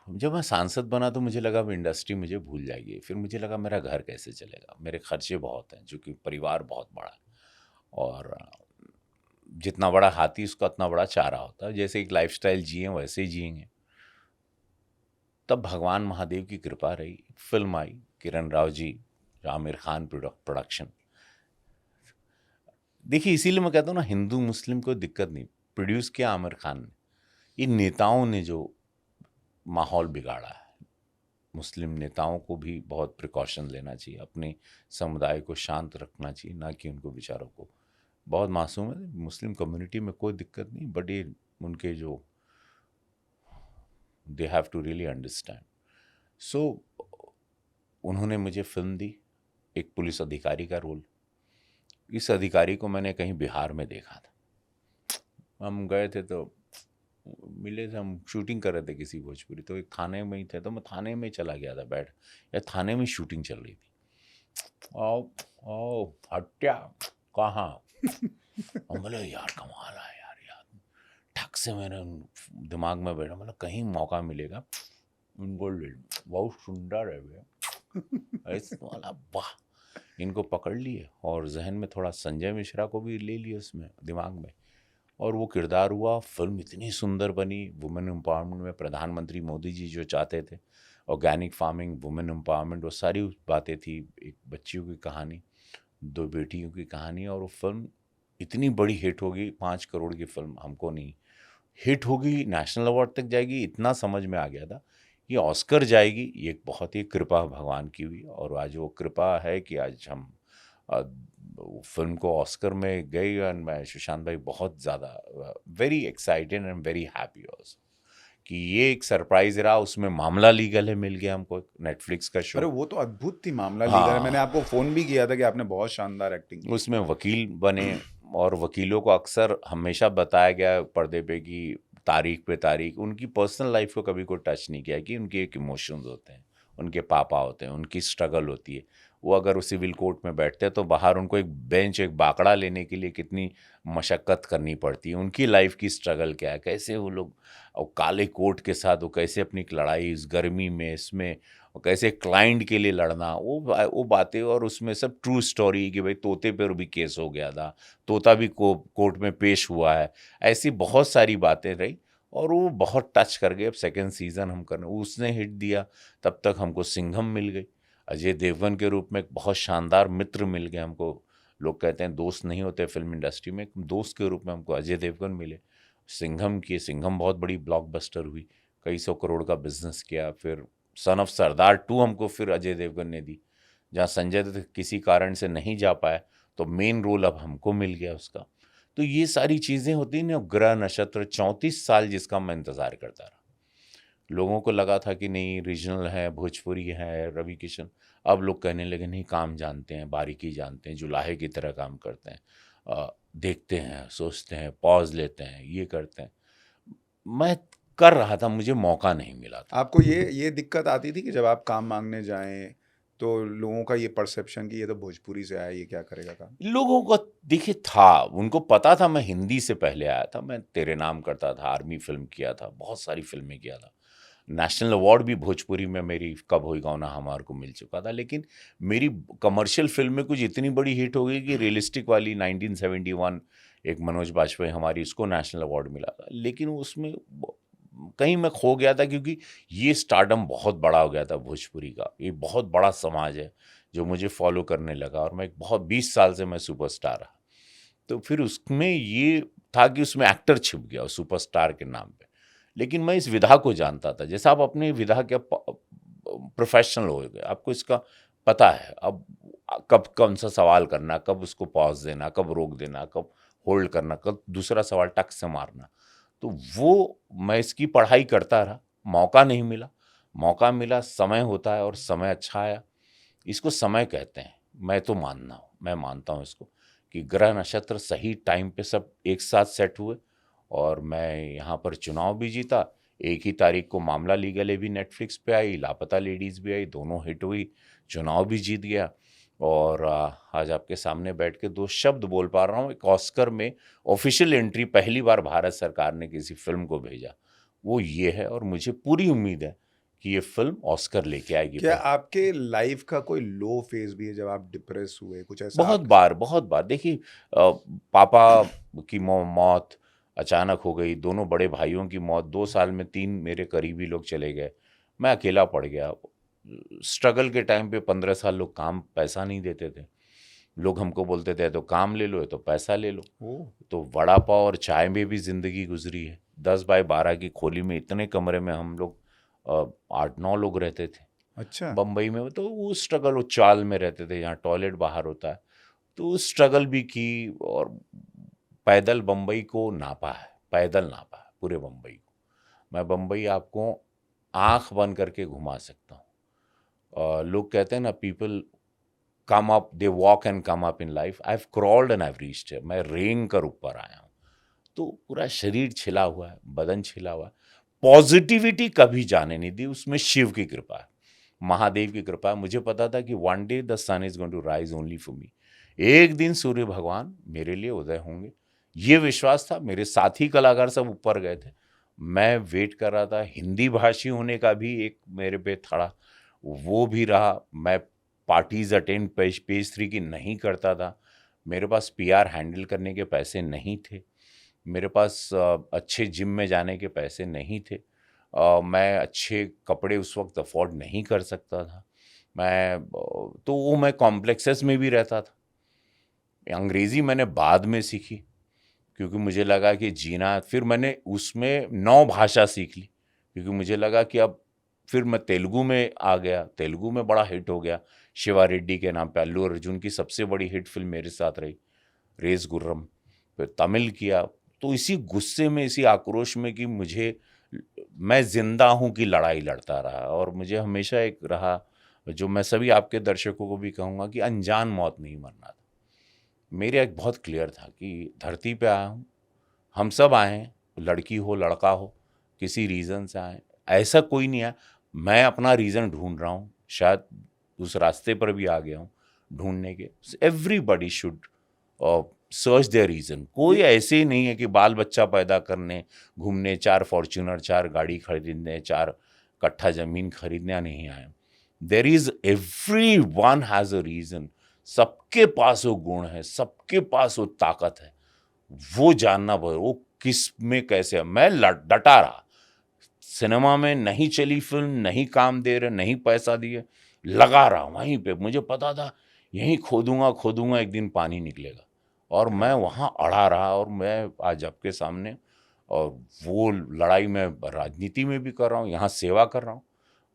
जब मैं सांसद बना तो मुझे लगा अब इंडस्ट्री मुझे भूल जाएगी। फिर मुझे लगा मेरा घर कैसे चलेगा, मेरे खर्चे बहुत हैं, चूँकि परिवार बहुत बड़ा है, और जितना बड़ा हाथी उसका उतना बड़ा चारा होता है। जैसे एक लाइफस्टाइल जिए वैसे ही जिएंगे। तब भगवान महादेव की कृपा रही, फिल्म आई, किरण राव जी, आमिर खान प्रोडक्शन। देखिए इसीलिए मैं कहता हूँ ना, हिंदू मुस्लिम को दिक्कत नहीं, प्रोड्यूस किया आमिर खान ने। ये नेताओं ने जो माहौल बिगाड़ा है, मुस्लिम नेताओं को भी बहुत प्रिकॉशन लेना चाहिए, अपने समुदाय को शांत रखना चाहिए, ना कि उनको बेचारों को। बहुत मासूम है, मुस्लिम कम्युनिटी में कोई दिक्कत नहीं, बट ये उनके जो they have to really understand. So उन्होंने मुझे फिल्म दी, एक पुलिस अधिकारी का रोल। इस अधिकारी को मैंने कहीं बिहार में देखा था। हम गए थे तो मिले थे, हम शूटिंग कर रहे थे किसी भोजपुरी, तो एक थाने में ही थे, तो मैं थाने में चला गया था बैठ, या थाने में शूटिंग चल रही थी। आओ आओ हत्या कहाँ। और बोले यार कमाल है यार, ठक से मेरे दिमाग में बैठा, मतलब कहीं मौका मिलेगा इनको ले लूं, बहुत सुंदर है भैया। ऐसे वाला वाह, इनको पकड़ लिए, और जहन में थोड़ा संजय मिश्रा को भी ले लिया उसमें दिमाग में, और वो किरदार हुआ। फिल्म इतनी सुंदर बनी, वुमेन एम्पावरमेंट में प्रधानमंत्री मोदी जी जो चाहते थे, ऑर्गेनिक फार्मिंग, वुमेन एम्पावरमेंट, वो सारी बातें थी। एक बच्चियों की कहानी, 2 बेटियों की कहानी, और वो फिल्म इतनी बड़ी हिट होगी। 5 करोड़ की फिल्म हमको नहीं, हिट होगी, नेशनल अवार्ड तक जाएगी, इतना समझ में आ गया था। ये ऑस्कर जाएगी, ये एक बहुत ही कृपा भगवान की हुई, और आज वो कृपा है कि आज हम फिल्म को ऑस्कर में गई। एंड मैं सुशांत भाई बहुत ज़्यादा very excited and very happy also कि ये एक सरप्राइज रहा। उसमें मामला लीगल है मिल गया हमको, नेटफ्लिक्स का शो। अरे वो तो अद्भुत थी, मामला लीगल है, मैंने हाँ, आपको फोन भी किया था कि आपने बहुत शानदार एक्टिंग की। उसमें वकील बने, और वकीलों को अक्सर हमेशा बताया गया पर्दे पे कि तारीख पे तारीख, उनकी पर्सनल लाइफ को कभी कोई टच नहीं किया, कि उनके एक इमोशंस होते हैं, उनके पापा होते हैं, उनकी स्ट्रगल होती है। वो अगर उस सिविल कोर्ट में बैठते हैं तो बाहर उनको एक बेंच, एक बाकड़ा लेने के लिए कितनी मशक्क़त करनी पड़ती है, उनकी लाइफ की स्ट्रगल क्या है, कैसे वो लोग और काले कोट के साथ वो कैसे अपनी एक लड़ाई इस गर्मी में, इसमें, और कैसे क्लाइंट के लिए लड़ना, वो बातें। और उसमें सब ट्रू स्टोरी कि भाई तोते पर भी केस हो गया था, तोता भी कोर्ट में पेश हुआ है, ऐसी बहुत सारी बातें रही, और वो बहुत टच कर गए। अब सेकेंड सीज़न हम करने, उसने हिट दिया, तब तक हमको सिंघम मिल गई, अजय देवगन के रूप में एक बहुत शानदार मित्र मिल गए हमको। लोग कहते हैं दोस्त नहीं होते फिल्म इंडस्ट्री में, एक दोस्त के रूप में हमको अजय देवगन मिले। सिंघम की, सिंघम बहुत बड़ी ब्लॉकबस्टर हुई, कई 100 करोड़ का बिजनेस किया। फिर सन ऑफ सरदार 2 हमको फिर अजय देवगन ने दी, जहाँ संजय दत्त किसी कारण से नहीं जा पाया, तो मेन रोल अब हमको मिल गया उसका। तो ये सारी चीज़ें होती ना, ग्रह नक्षत्र 34 साल जिसका मैं इंतज़ार करता रहा। लोगों को लगा था कि नहीं रीजनल है, भोजपुरी है, रवि किशन। अब लोग कहने लगे नहीं, काम जानते हैं, बारीकी जानते हैं, जुलाहे की तरह काम करते हैं, देखते हैं, सोचते हैं, पॉज लेते हैं, ये करते हैं। मैं कर रहा था, मुझे मौका नहीं मिला था। आपको ये दिक्कत आती थी कि जब आप काम मांगने जाएं तो लोगों का ये परसेप्शन कि ये तो भोजपुरी से आया, ये क्या करेगा काम? लोगों को देखिए था, उनको पता था मैं हिंदी से पहले आया था, मैं तेरे नाम करता था, आर्मी फिल्म किया था, बहुत सारी फिल्में किया था, नेशनल अवार्ड भी भोजपुरी में मेरी कब होई गौना हमार को मिल चुका था। लेकिन मेरी कमर्शियल फिल्में कुछ इतनी बड़ी हिट हो गई कि रियलिस्टिक वाली 1971 एक मनोज बाजपेयी हमारी, उसको नेशनल अवार्ड मिला था। लेकिन उसमें कहीं मैं खो गया था, क्योंकि ये स्टारडम बहुत बड़ा हो गया था भोजपुरी का, ये बहुत बड़ा समाज है जो मुझे फॉलो करने लगा, और मैं एक बहुत 20 साल से मैं सुपरस्टार रहा। तो फिर उसमें ये था कि उसमें एक्टर छिप गया सुपरस्टार के नाम पे। लेकिन मैं इस विधा को जानता था, जैसे आप अपनी विधा के प्रोफेशनल हो गए, आपको इसका पता है अब कब कौन सा सवाल करना, कब उसको पॉज देना, कब रोक देना, कब होल्ड करना, कब दूसरा सवाल टक से मारना। तो वो मैं इसकी पढ़ाई करता रहा, मौका नहीं मिला। मौका मिला, समय होता है और समय अच्छा आया, इसको समय कहते हैं। मैं मानता हूँ इसको कि ग्रह नक्षत्र सही टाइम पे सब एक साथ सेट हुए और मैं यहाँ पर चुनाव भी जीता। एक ही तारीख को मामला लीगल भी नेटफ्लिक्स पे आई, लापता लेडीज़ भी आई, दोनों हिट हुई, चुनाव भी जीत गया और आज आपके सामने बैठ के दो शब्द बोल पा रहा हूँ। एक ऑस्कर में ऑफिशियल एंट्री पहली बार भारत सरकार ने किसी फिल्म को भेजा, वो ये है और मुझे पूरी उम्मीद है कि ये फिल्म ऑस्कर लेके आएगी। क्या आपके लाइफ का कोई लो फेज भी है जब आप डिप्रेस हुए, कुछ ऐसा बहुत बार देखिए, पापा की मौत अचानक हो गई, दोनों बड़े भाइयों की मौत, 2 साल में 3 मेरे करीबी लोग चले गए, मैं अकेला पड़ गया। स्ट्रगल के टाइम पे 15 साल लोग काम पैसा नहीं देते थे, लोग हमको बोलते थे तो काम ले लो या तो पैसा ले लो। तो वड़ा पाव और चाय में भी ज़िंदगी गुजरी है। 10 बाय 12 की खोली में इतने कमरे में हम लोग 8-9 लोग रहते थे। अच्छा बम्बई में तो वो स्ट्रगल, वो चाल में रहते थे, यहाँ टॉयलेट बाहर होता है, तो स्ट्रगल भी की और पैदल बम्बई को नापा है, पैदल नापा है पूरे बम्बई को। मैं बम्बई आपको आंख बंद करके घुमा सकता हूँ। लोग कहते हैं ना, people come up, they walk and come up in life, I have crawled and I have reached. मैं रेंग कर ऊपर आया हूँ, तो पूरा शरीर छिला हुआ है, बदन छिला हुआ है। पॉजिटिविटी कभी जाने नहीं दी, उसमें शिव की कृपा है, महादेव की कृपा है। मुझे पता था कि one day the sun is going to rise only for me, एक दिन सूर्य भगवान मेरे लिए उदय होंगे, ये विश्वास था। मेरे साथी कलाकार सब ऊपर गए थे, मैं वेट कर रहा था। हिंदी भाषी होने का भी एक मेरे पे थड़ा, वो भी रहा। मैं पार्टीज अटेंड पेज 3 की नहीं करता था, मेरे पास पीआर हैंडल करने के पैसे नहीं थे, मेरे पास अच्छे जिम में जाने के पैसे नहीं थे, मैं अच्छे कपड़े उस वक्त अफोर्ड नहीं कर सकता था। तो वो मैं कॉम्प्लेक्सेस में भी रहता था। अंग्रेज़ी मैंने बाद में सीखी, क्योंकि मुझे लगा कि जीना, फिर मैंने उसमें 9 भाषा सीख ली, क्योंकि मुझे लगा कि अब फिर मैं तेलुगु में आ गया, तेलुगु में बड़ा हिट हो गया, शिवा रेड्डी के नाम पे। अल्लू अर्जुन की सबसे बड़ी हिट फिल्म मेरे साथ रही, रेस गुर्रम। फिर तमिल किया, तो इसी गुस्से में, इसी आक्रोश में कि मैं जिंदा हूं की लड़ाई लड़ता रहा। और मुझे हमेशा एक रहा, जो मैं सभी आपके दर्शकों को भी कहूँगा, कि अनजान मौत नहीं मरना था। मेरे एक बहुत क्लियर था कि धरती पे आया हूँ, हम सब आए हैं, लड़की हो लड़का हो, किसी रीज़न से आए, ऐसा कोई नहीं है। मैं अपना रीज़न ढूंढ रहा हूँ, शायद उस रास्ते पर भी आ गया हूँ ढूंढने के। Everybody should search their reason. कोई ऐसे ही नहीं है कि बाल बच्चा पैदा करने, घूमने, 4 फॉर्च्यूनर, 4 गाड़ी खरीदने, 4 कट्ठा ज़मीन खरीदने नहीं आए। There is, every one has a reason. सबके पास वो गुण है, सबके पास वो ताकत है, वो जानना पड़े वो किस में कैसे है। मैं डटा रहा, सिनेमा में नहीं चली फिल्म, नहीं काम दे रहे, नहीं पैसा दिए, लगा रहा वहीं पे। मुझे पता था यहीं खोदूंगा एक दिन पानी निकलेगा, और मैं वहाँ अड़ा रहा। और मैं आज आपके सामने, और वो लड़ाई मैं राजनीति में भी कर रहा हूँ, यहाँ सेवा कर रहा हूँ,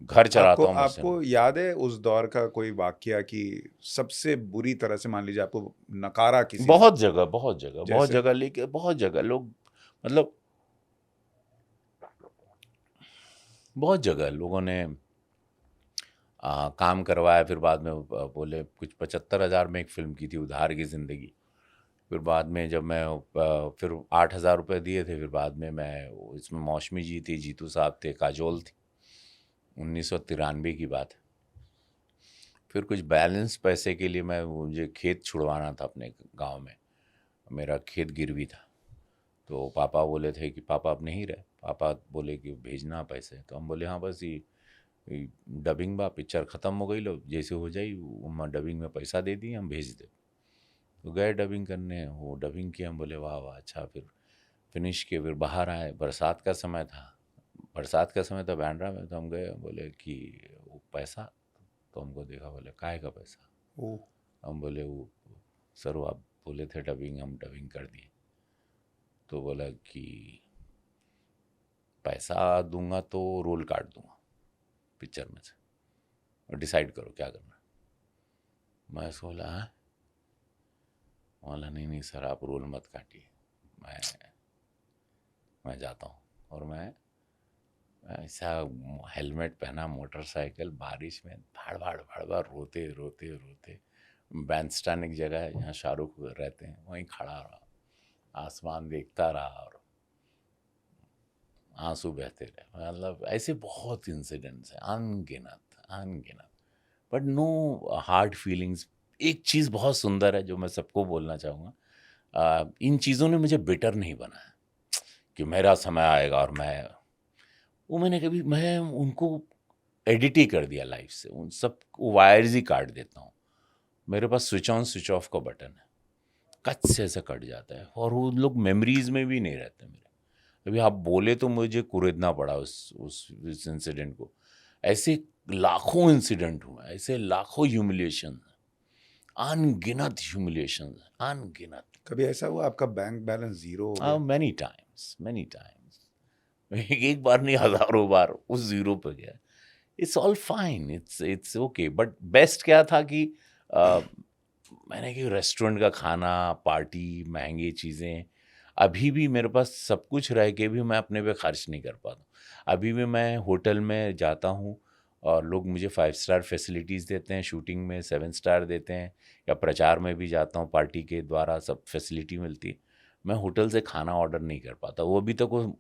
घर आपको चलाता हूँ मैं आपको याद है उस दौर का कोई वाकया कि सबसे बुरी तरह से, मान लीजिए, आपको नकारा किसी ने? बहुत जैसे जगह लेके, बहुत जगह लोग, मतलब बहुत जगह लोगों ने काम करवाया। फिर बाद में बोले कुछ 75,000 में एक फिल्म की थी, उधार की ज़िंदगी। फिर बाद में जब मैं फिर 8,000 रुपये दिए थे। फिर बाद में इसमें मौसमी जी थी, जीतू साहब थे, काजोल थी, 1993 की बात है। फिर कुछ बैलेंस पैसे के लिए मुझे खेत छुड़वाना था अपने गांव में, मेरा खेत गिरवी था। तो पापा बोले थे कि पापा अब नहीं रहे, पापा बोले कि भेजना पैसे। तो हम बोले हाँ, बस ये डबिंग बा पिक्चर ख़त्म हो गई, लो जैसे हो जाई हम डबिंग में पैसा दे दिए, हम भेज दे। तो गए डबिंग करने, वो डबिंग किया, हम बोले वाह वाह अच्छा। फिर फिनिश किए, फिर बाहर आए, बरसात का समय था, बांद्रा में। तो हम गए, बोले कि वो पैसा। तो हमको देखा, बोले काहे का पैसा? ओ, हम बोले वो सर, वो आप बोले थे डबिंग, हम डबिंग कर दिए। तो बोला कि पैसा दूंगा तो रोल काट दूंगा पिक्चर में से, और डिसाइड करो क्या करना। मैं उसको बोला हाँ, बोला नहीं सर, आप रोल मत काटिए, मैं जाता हूँ। और मैं ऐसा हेलमेट पहना, मोटरसाइकिल, बारिश में भाड़ भाड़ भाड़ भाड़, रोते रोते रोते बैंडस्टैंड एक जगह है जहाँ शाहरुख रहते हैं, वहीं खड़ा रहा, आसमान देखता रहा और आंसू बहते रहे। मतलब ऐसे बहुत इंसिडेंट्स हैं, अनगिनत अनगिनत, बट नो हार्ड फीलिंग्स। एक चीज़ बहुत सुंदर है जो मैं सबको बोलना चाहूँगा, इन चीज़ों ने मुझे बिटर नहीं बनाया कि मेरा समय आएगा और मैंने कभी, मैं उनको एडिट ही कर दिया लाइफ से, उन सब वायर्स ही काट देता हूँ। मेरे पास स्विच ऑन स्विच ऑफ का बटन है, कच से ऐसा कट जाता है और वो लोग मेमोरीज में भी नहीं रहते मेरे। अभी आप बोले तो मुझे कुरेदना पड़ा उस इंसिडेंट को। ऐसे लाखों इंसिडेंट हुए, ऐसे लाखों ह्यूमिलिएशन, अनगिनत ह्यूमिलिएशन, अनगिनत। कभी ऐसा हुआ आपका बैंक बैलेंस जीरो हो गया? मैनी टाइम्स एक बार नहीं, हजारों बार उस जीरो पे गया। It's all fine, it's okay, but best क्या था कि मैंने कि रेस्टोरेंट का खाना, पार्टी, महंगी चीज़ें, अभी भी मेरे पास सब कुछ रह के भी मैं अपने पे खर्च नहीं कर पाता। अभी भी मैं होटल में जाता हूँ और लोग मुझे 5 स्टार फैसिलिटीज़ देते हैं, शूटिंग में 7 स्टार देते हैं, या प्रचार में भी जाता हूँ, पार्टी के द्वारा सब फैसिलिटी मिलती है। मैं होटल से खाना ऑर्डर नहीं कर पाता, वो अभी तक वो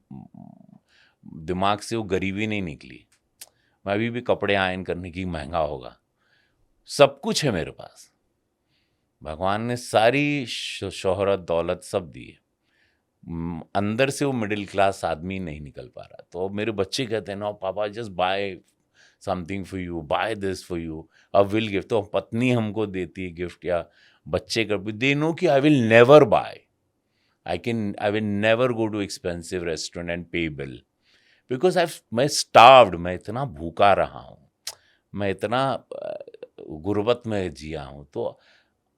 दिमाग से वो गरीबी नहीं निकली। मैं अभी भी कपड़े आयरन करने की, महंगा होगा, सब कुछ है मेरे पास। भगवान ने सारी शोहरत दौलत सब दी है, अंदर से वो मिडिल क्लास आदमी नहीं निकल पा रहा। तो मेरे बच्चे कहते हैं, no papa just buy something for you, buy this for you, अब विल गिफ्ट। तो पत्नी हमको देती है गिफ्ट, या बच्चे का भी, दे नो कि I will never buy, I will never go to expensive restaurant and pay bill, because मैं स्टार्व्ड, मैं इतना भूखा रहा हूँ, मैं इतना गुर्बत में जिया हूँ। तो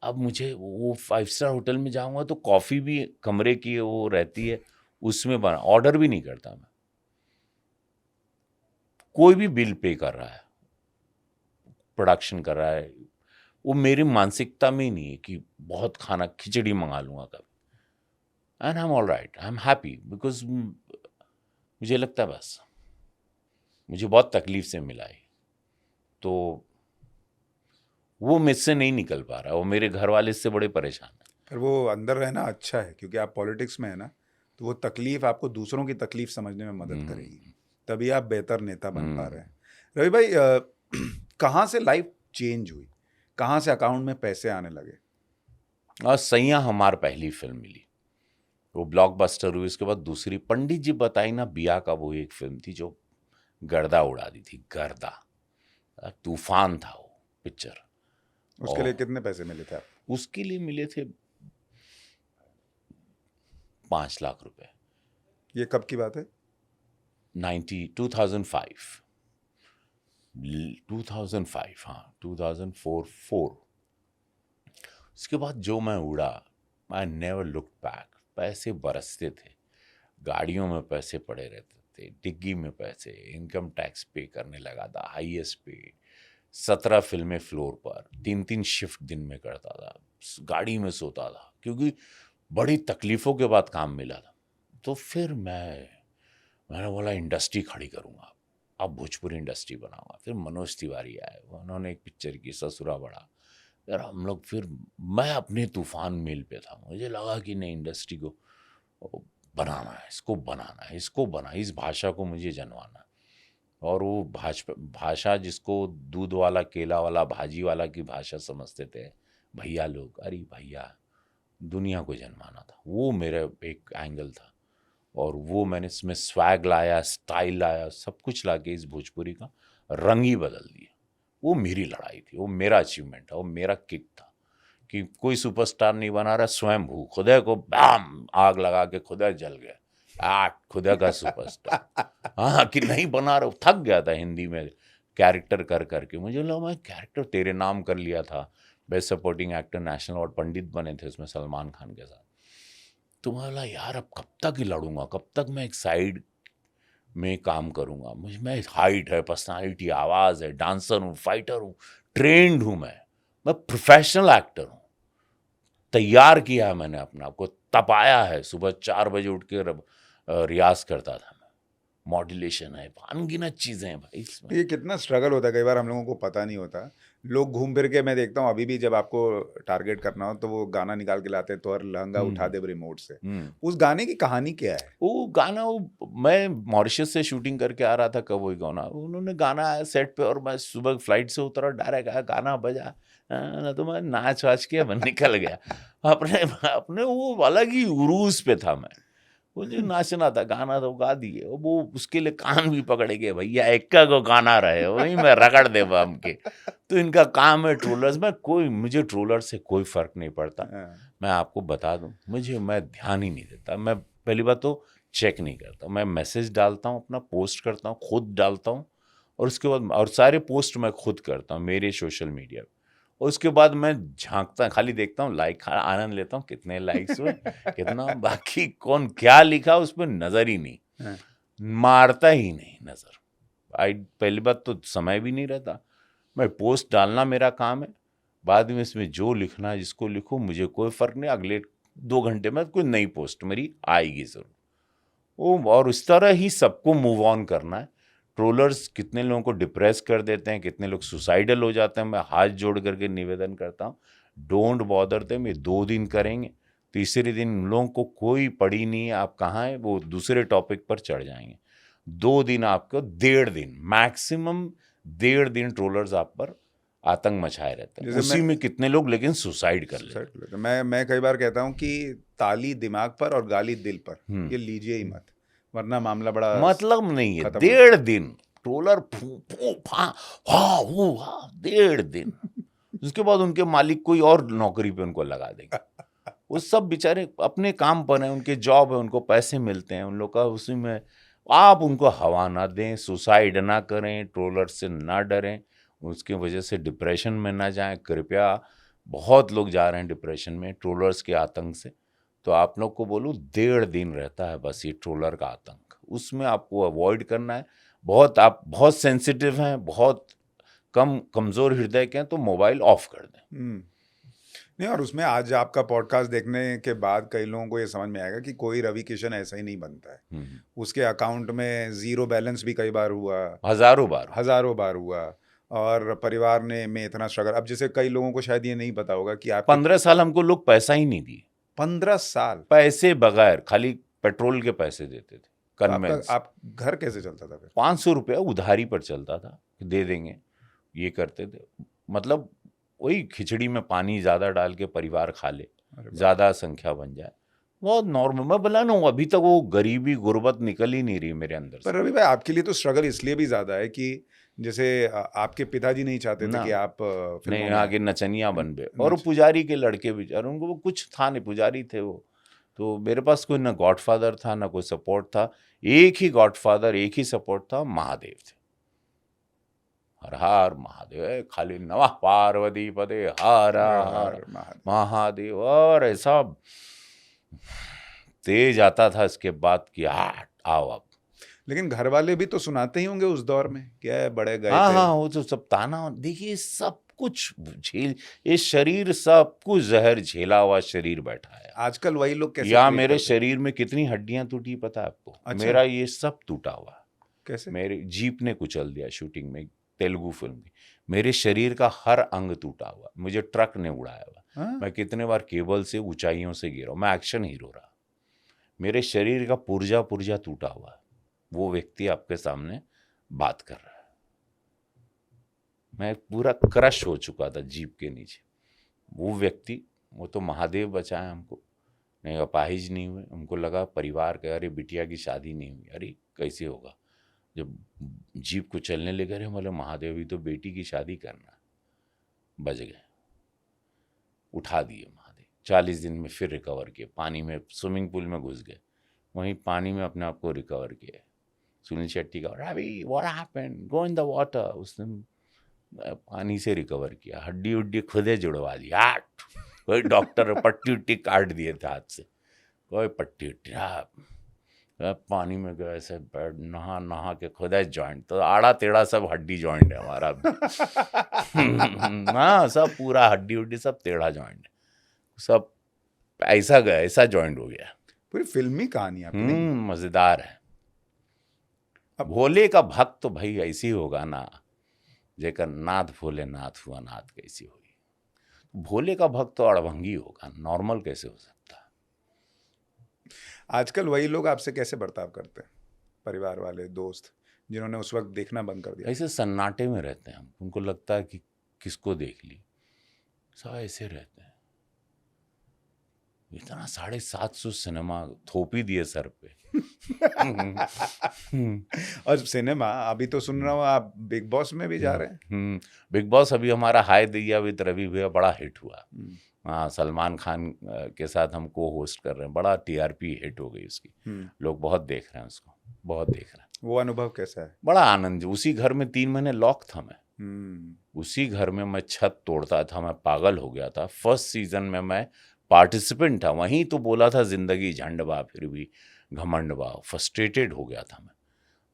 अब मुझे वो 5 स्टार होटल में जाऊँगा तो कॉफ़ी भी कमरे की वो रहती है, उसमें बना, ऑर्डर भी नहीं करता मैं। कोई भी बिल पे कर रहा है, प्रोडक्शन कर रहा है, वो मेरी मानसिकता में ही नहीं है कि बहुत खाना, खिचड़ी मंगा लूँगा कभी, and I am all right, I am happy, because मुझे लगता है बस मुझे बहुत तकलीफ से मिला है, तो वो मुझसे नहीं निकल पा रहा, वो मेरे घर वाले इससे बड़े परेशान हैं। पर वो अंदर रहना अच्छा है, क्योंकि आप पॉलिटिक्स में है ना, तो वो तकलीफ आपको दूसरों की तकलीफ समझने में मदद करेगी, तभी आप बेहतर नेता बन पा रहे हैं। रवि भाई, कहाँ से लाइफ चेंज हुई, कहाँ से अकाउंट में पैसे आने लगे? और सैया हमार पहली फिल्म मिली, वो ब्लॉकबस्टर हुई। उसके बाद दूसरी पंडित जी बताई ना बिया का, वो एक फिल्म थी जो गर्दा उड़ा दी थी, गर्दा, तूफान था वो पिक्चर। उसके लिए कितने पैसे मिले थे आपको? उसके लिए मिले थे 5 लाख रुपए। ये कब की बात है? 2005, 2005, हाँ 2004। उसके बाद जो मैं उड़ा, आई नेवर लुक बैक। पैसे बरसते थे, गाड़ियों में पैसे पड़े रहते थे, डिग्गी में पैसे, इनकम टैक्स पे करने लगा था, हाईएस्ट पे, 17 फिल्में फ्लोर पर, 3-3 शिफ्ट दिन में करता था, गाड़ी में सोता था, क्योंकि बड़ी तकलीफ़ों के बाद काम मिला था। तो फिर मैंने बोला इंडस्ट्री खड़ी करूँगा, अब भोजपुरी इंडस्ट्री बनाऊंगा। फिर मनोज तिवारी आए, उन्होंने एक पिक्चर की, ससुरा बड़ा, यार हम लोग, फिर मैं अपने तूफान मिल पे था, मुझे लगा कि नहीं, इंडस्ट्री को बनाना है, इसको बनाना है, इसको बना, इस भाषा को मुझे जनवाना। और वो भाषा जिसको दूध वाला, केला वाला, भाजी वाला की भाषा समझते थे भैया लोग, अरे भैया दुनिया को जन्माना था, वो मेरा एक एंगल था। और वो मैंने इसमें स्वैग लाया, स्टाइल लाया, सब कुछ लाके इस भोजपुरी का रंग ही बदल दिया। वो मेरी लड़ाई थी, वो मेरा अचीवमेंट था, वो मेरा किक था कि कोई सुपरस्टार नहीं बना रहा, स्वयं भू खुदा को बाम आग लगा के खुदा जल गया, खुदा का सुपरस्टार। हाँ, कि नहीं बना रहा, थक गया था हिंदी में कैरेक्टर कर करके। मुझे लगा मैं कैरेक्टर तेरे नाम कर लिया था, best supporting actor national award, पंडित बने थे उसमें सलमान खान के साथ। तो मैं बोला यार अब कब तक ही लड़ूंगा, कब तक मैं एक साइड में काम करूंगा। मैं हाइट है, पर्सनालिटी, आवाज़ है, डांसर हूँ, फाइटर हूँ, ट्रेंड हूँ, मैं प्रोफेशनल एक्टर हूँ, तैयार किया है मैंने अपने आप को, तपाया है। सुबह 4 बजे उठ के रियाज करता था मैं, मॉड्यूलेशन है, अनगिनत चीज़ें हैं भाई इसमें। ये कितना स्ट्रगल होता है, कई बार हम लोगों को पता नहीं होता। लोग घूम फिर के, मैं देखता हूँ अभी भी, जब आपको टारगेट करना हो तो वो गाना निकाल के लाते हैं, तो और लहंगा उठा दे रिमोट से। उस गाने की कहानी क्या है? वो गाना, वो मैं मॉरिशस से शूटिंग करके आ रहा था, कब वही गाना, उन्होंने गाना आया सेट पे और मैं सुबह फ्लाइट से उतरा, डायरेक्ट आया, गाना बजा ना, तो मैं नाच वाच किया, मैं निकल गया अपने अपने वो अलग ही उरूज पे था मैं। वो जो नाचना था, गाना तो गा दिए, वो उसके लिए कान भी पकड़े गए, भैया एक को गाना रहे वही मैं रगड़ दे बम के। तो इनका काम है ट्रोलर्स में, मुझे ट्रोलर से कोई फर्क नहीं पड़ता। मैं आपको बता दूं, मैं ध्यान ही नहीं देता। मैं पहली बात तो चेक नहीं करता, मैं मैसेज डालता हूँ, अपना पोस्ट करता हूँ, खुद डालता हूँ, और उसके बाद और सारे पोस्ट मैं खुद करता हूँ मेरे सोशल मीडिया पे। और उसके बाद मैं झांकता, खाली देखता हूँ, लाइक, आनंद लेता हूँ कितने लाइक्स हुए, कितना, बाकी कौन क्या लिखा उस पर नजर ही नहीं, मारता ही नहीं नजर। पहली बात तो समय भी नहीं रहता, मैं पोस्ट डालना मेरा काम है, बाद में इसमें जो लिखना है जिसको लिखो, मुझे कोई फर्क नहीं, अगले 2 घंटे में कोई नई पोस्ट मेरी आएगी जरूर। और इस तरह ही सबको मूव ऑन करना है। ट्रोलर्स कितने लोगों को डिप्रेस कर देते हैं, कितने लोग सुसाइडल हो जाते हैं। मैं हाथ जोड़ करके निवेदन करता हूँ, डोंट बॉदर देम। ये 2 दिन करेंगे, तीसरे दिन उन लोगों को कोई पड़ी नहीं है आप कहाँ हैं, वो दूसरे टॉपिक पर चढ़ जाएंगे। 2 दिन आपको, 1.5 दिन मैक्सिमम, 1.5 दिन ट्रोलर्स आप पर आतंक मचाए रहते हैं। उसी में कितने लोग लेकिन सुसाइड कर लेते हैं। मैं कई बार कहता हूँ कि ताली दिमाग पर और गाली दिल पर, ये लीजिए ही मत, वरना मामला बड़ा मतलब नहीं है। 1.5 दिन ट्रोलर 1.5 दिन, उसके बाद उनके मालिक कोई और नौकरी पे उनको लगा देंगे। वो सब बेचारे अपने काम पर हैं, उनके जॉब है, उनको पैसे मिलते हैं, उन लोग का उसी में। आप उनको हवा ना दें, सुसाइड ना करें, ट्रोलर से ना डरें, उसकी वजह से डिप्रेशन में ना जाएं कृपया। बहुत लोग जा रहे हैं डिप्रेशन में ट्रोलर्स के आतंक से। तो आप लोग को बोलूँ, 1.5 दिन रहता है बस ये ट्रोलर का आतंक, उसमें आपको अवॉइड करना है। आप बहुत सेंसिटिव हैं, बहुत कमज़ोर हृदय के हैं, तो मोबाइल ऑफ कर दें। नहीं, और उसमें आज आपका पॉडकास्ट देखने के बाद कई लोगों को ये समझ में आएगा कि कोई रवि किशन ऐसा ही नहीं बनता है। उसके अकाउंट में 0 बैलेंस भी कई बार हुआ, हज़ारों बार हुआ, और परिवार में इतना स्ट्रगल। अब जैसे कई लोगों को शायद ये नहीं पता होगा कि आप 15 साल हमको लोग पैसा ही नहीं दिए। 15 साल पैसे बगैर, खाली पेट्रोल के पैसे देते थे। तो आप घर कैसे चलता था फिर? 500 रुपया उधारी पर चलता था, दे देंगे, ये करते थे। मतलब वही खिचड़ी में पानी ज़्यादा डाल के परिवार खा ले, ज़्यादा संख्या बन जाए, बहुत नॉर्मल। मैं बोला ना, अभी तक वो गरीबी गुर्बत निकल ही नहीं रही मेरे अंदर से। पर रवि भाई, आपके लिए तो स्ट्रगल इसलिए भी ज़्यादा है कि जैसे आपके पिताजी नहीं चाहते थे कि आप नहीं आगे नचनिया बन गए, और पुजारी के लड़के बेचारे, उनको कुछ था नहीं, पुजारी थे वो। तो मेरे पास कोई ना गॉडफादर था, ना कोई सपोर्ट था। एक ही गॉडफादर, एक ही सपोर्ट था, महादेव थे। हर हर महादेव, खाली नमः पार्वती पदे हर हर महादेव। और ऐसा तेज आता था इसके बाद कि आओ अब। लेकिन घर वाले भी तो सुनाते ही होंगे उस दौर में, क्या है, बड़े गए थे। हाँ, वो तो सब ताना। देखिए, सब कुछ झेल, ये शरीर सब कुछ जहर झेला हुआ शरीर बैठा है। आजकल वही लोग कैसे? या मेरे शरीर में कितनी हड्डियां टूटी पता है आपको? अच्छा? मेरा ये सब टूटा हुआ। कैसे? मेरे जीप ने कुचल दिया शूटिंग में, तेलुगु फिल्म की। मेरे शरीर का हर अंग टूटा हुआ, मुझे ट्रक ने उड़ाया हुआ। मैं कितने बार केबल से ऊंचाइयों से गिरा, मैं एक्शन हीरो रहा। मेरे शरीर का पुर्जा टूटा हुआ। वो व्यक्ति आपके सामने बात कर रहा है। मैं पूरा क्रश हो चुका था जीप के नीचे। वो व्यक्ति, वो तो महादेव बचाए हमको, नहीं अपाहिज नहीं हुए। उनको लगा परिवार का, अरे बिटिया की शादी नहीं हुई, अरे कैसे होगा। जब जीप को चलने ले गए, बोले महादेव ही तो बेटी की शादी करना। बच गए, उठा दिए महादेव। 40 दिन में फिर रिकवर किए, पानी में, स्विमिंग पूल में घुस गए, वहीं पानी में अपने आप को रिकवर किए। सुनील शेट्टी का Ravi what happened, go in the water, उसने पानी से रिकवर किया। हड्डी उड्डी खुदे जुड़वा दी। कोई डॉक्टर पट्टी उट्टी काट दिए थे हाथ से, कोई पट्टी उट्टी। पानी में गए ऐसे बैठ, नहा के खुदा जॉइंट, तो आड़ा टेढ़ा सब हड्डी जॉइंट है हमारा। हाँ, सब पूरा हड्डी उड्डी सब टेढ़ा जॉइंट, सब ऐसा गया, ऐसा जॉइंट हो गया। पूरी फिल्मी कहानी आपकी। मजेदार है। भोले का भक्त तो भाई ऐसे ही होगा ना, जेकर नाथ भोलेनाथ हुआ नाथ कैसी होगी। भोले का भक्त तो अड़भंगी होगा, नॉर्मल कैसे हो सकता है। आजकल वही लोग आपसे कैसे बर्ताव करते हैं, परिवार वाले, दोस्त, जिन्होंने उस वक्त देखना बंद कर दिया? ऐसे सन्नाटे में रहते हैं हम, उनको लगता है कि किसको देख ली, सब ऐसे रहते हैं। इतना 750 सिनेमा थोपी दिए सर पे। और सिनेमा, अभी तो सुन रहा हूँ आप बिग बॉस में भी जा रहे हैं। बिग बॉस अभी हमारा हाय दैया विद रवि भैया बड़ा हिट हुआ। हाँ, सलमान खान के साथ हम को होस्ट कर रहे हैं, बड़ा टीआरपी हिट हो गई उसकी, लोग बहुत देख रहे हैं उसको, बहुत देख रहे हैं। वो अनुभव कैसा है? बड़ा आनंद। उसी घर में 3 महीने लॉक था मैं, उसी घर में मैं छत तोड़ता था, मैं पागल हो गया था। फर्स्ट सीजन में मैं पार्टिसिपेंट था, वहीं तो बोला था जिंदगी झंड बा फिर भी घमंड बा, फ्रस्ट्रेटेड हो गया था मैं।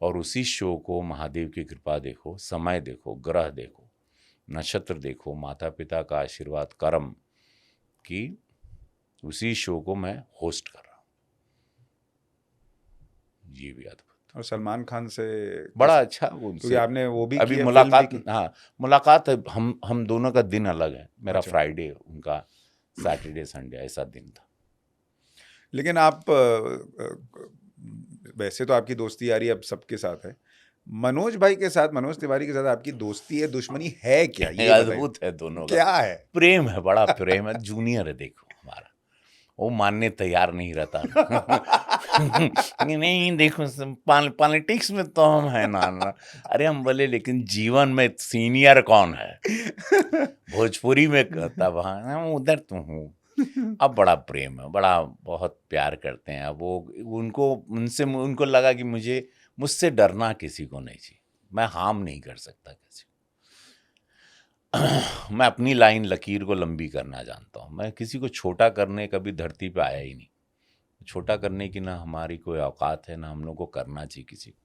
और उसी शो को महादेव की कृपा देखो, समय देखो, ग्रह देखो, नक्षत्र देखो, माता पिता का आशीर्वाद, कर्म की, उसी शो को मैं होस्ट कर रहा हूँ। ये भी अद्भुत। और सलमान खान से बड़ा अच्छा क्योंकि उनसे आपने वो भी अभी किया, मुलाकात, फिल्म भी की। हाँ मुलाकात है, हम दोनों का दिन अलग है, मेरा अच्छा। फ्राइडे, उनका सैटरडे संडे, ऐसा दिन था। लेकिन आप वैसे तो आपकी दोस्ती यारी अब सबके साथ है, मनोज भाई के साथ, मनोज तिवारी के साथ आपकी दोस्ती है, दुश्मनी है क्या, ये बताइए। अद्भुत है दोनों का, क्या है? प्रेम है, बड़ा प्रेम है। जूनियर है देखो हमारा, वो मानने तैयार नहीं रहता। नहीं देखो पॉलिटिक्स में तो हम है ना। अरे हम बोले लेकिन जीवन में सीनियर कौन है? भोजपुरी में तब हाँ उधर तो हूँ। अब बड़ा प्रेम है, बड़ा बहुत प्यार करते हैं। अब वो उनको लगा कि मुझसे डरना किसी को नहीं चाहिए, मैं हार्म नहीं कर सकता किसी को। मैं अपनी लाइन लकीर को लंबी करना जानता हूँ, मैं किसी को छोटा करने कभी धरती पे आया ही नहीं। छोटा करने की ना हमारी कोई औकात है, ना हम लोग को करना चाहिए किसी को।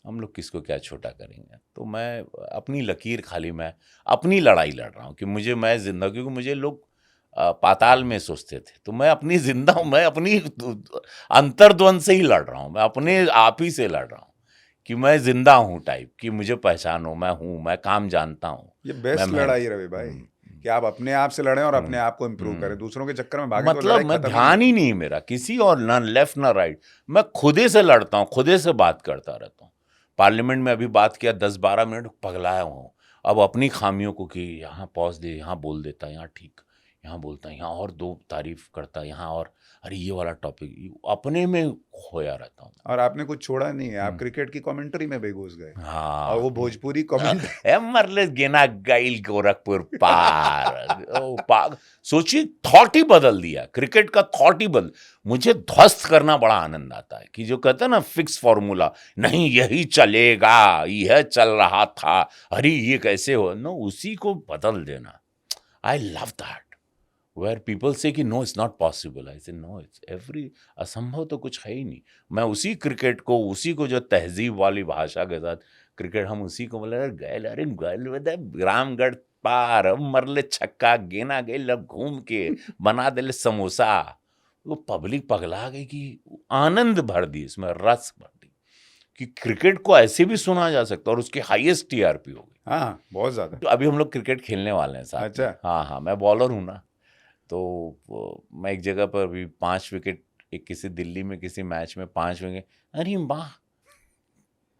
हम लोग किसको क्या छोटा करेंगे। तो मैं अपनी लकीर, खाली मैं अपनी लड़ाई लड़ रहा हूँ कि मैं जिंदा, क्योंकि मुझे लोग पाताल में सोचते थे, तो मैं अपनी जिंदा हूँ, मैं अपनी अंतर्द्वंद से ही लड़ रहा हूँ, मैं अपने आप ही से लड़ रहा हूँ कि मैं जिंदा हूँ टाइप, कि मुझे पहचानो, मैं हूँ, मैं काम जानता हूँ। ये बेस्ट लड़ाई है रवि भाई, कि आप अपने आप से लड़ें और अपने आप को इम्प्रूव करें, दूसरों के चक्कर में भागें तो मतलब लड़ाई मैं खत्म ध्यान ही नहीं मेरा किसी और, ना लेफ्ट ना राइट, मैं खुदे से लड़ता हूँ, खुदे से बात करता रहता हूँ। पार्लियामेंट में अभी बात किया 10-12 मिनट, पगलाया हूँ। अब अपनी खामियों को कि यहाँ पॉज दे, यहाँ बोल देता, यहाँ ठीक, यहाँ बोलता, यहाँ और 2 तारीफ करता, यहाँ और अरे ये वाला टॉपिक, अपने में खोया रहता हूँ। और आपने कुछ छोड़ा नहीं है, आप क्रिकेट की कमेंट्री में भी घुस गए। हाँ, और वो भोजपुरी कमेंट्री मरले गेना गाइल गोरखपुर पार सोचिए, थॉट ही बदल दिया, क्रिकेट का थॉट ही बदल। मुझे ध्वस्त करना बड़ा आनंद आता है, कि जो कहते हैं ना फिक्स फॉर्मूला, नहीं यही चलेगा, यह चल रहा था, अरे ये कैसे हो, नो उसी को बदल देना। I love that, where people say कि no it's not possible, I say no it's every, असंभव तो कुछ है ही नहीं। मैं उसी क्रिकेट को, उसी को जो तहजीब वाली भाषा के साथ क्रिकेट, हम उसी को बोले अरे गैल रामगढ़ पार मरले छक्का गेना गए, लब घूम के बना दे समोसा। वो पब्लिक पगला गई कि आनंद भर दी इसमें, रस भर दी कि क्रिकेट को ऐसे भी सुना जा सकता, और उसकी हाईएस्ट टीआरपी हो गई। हाँ, बहुत ज्यादा। तो अभी हम लोग क्रिकेट खेलने वाले हैं साथ में। अच्छा। हाँ, मैं बॉलर हूँ ना, तो मैं एक जगह पर भी 5 विकेट, एक किसी दिल्ली में किसी मैच में 5 विकेट, अरे वाह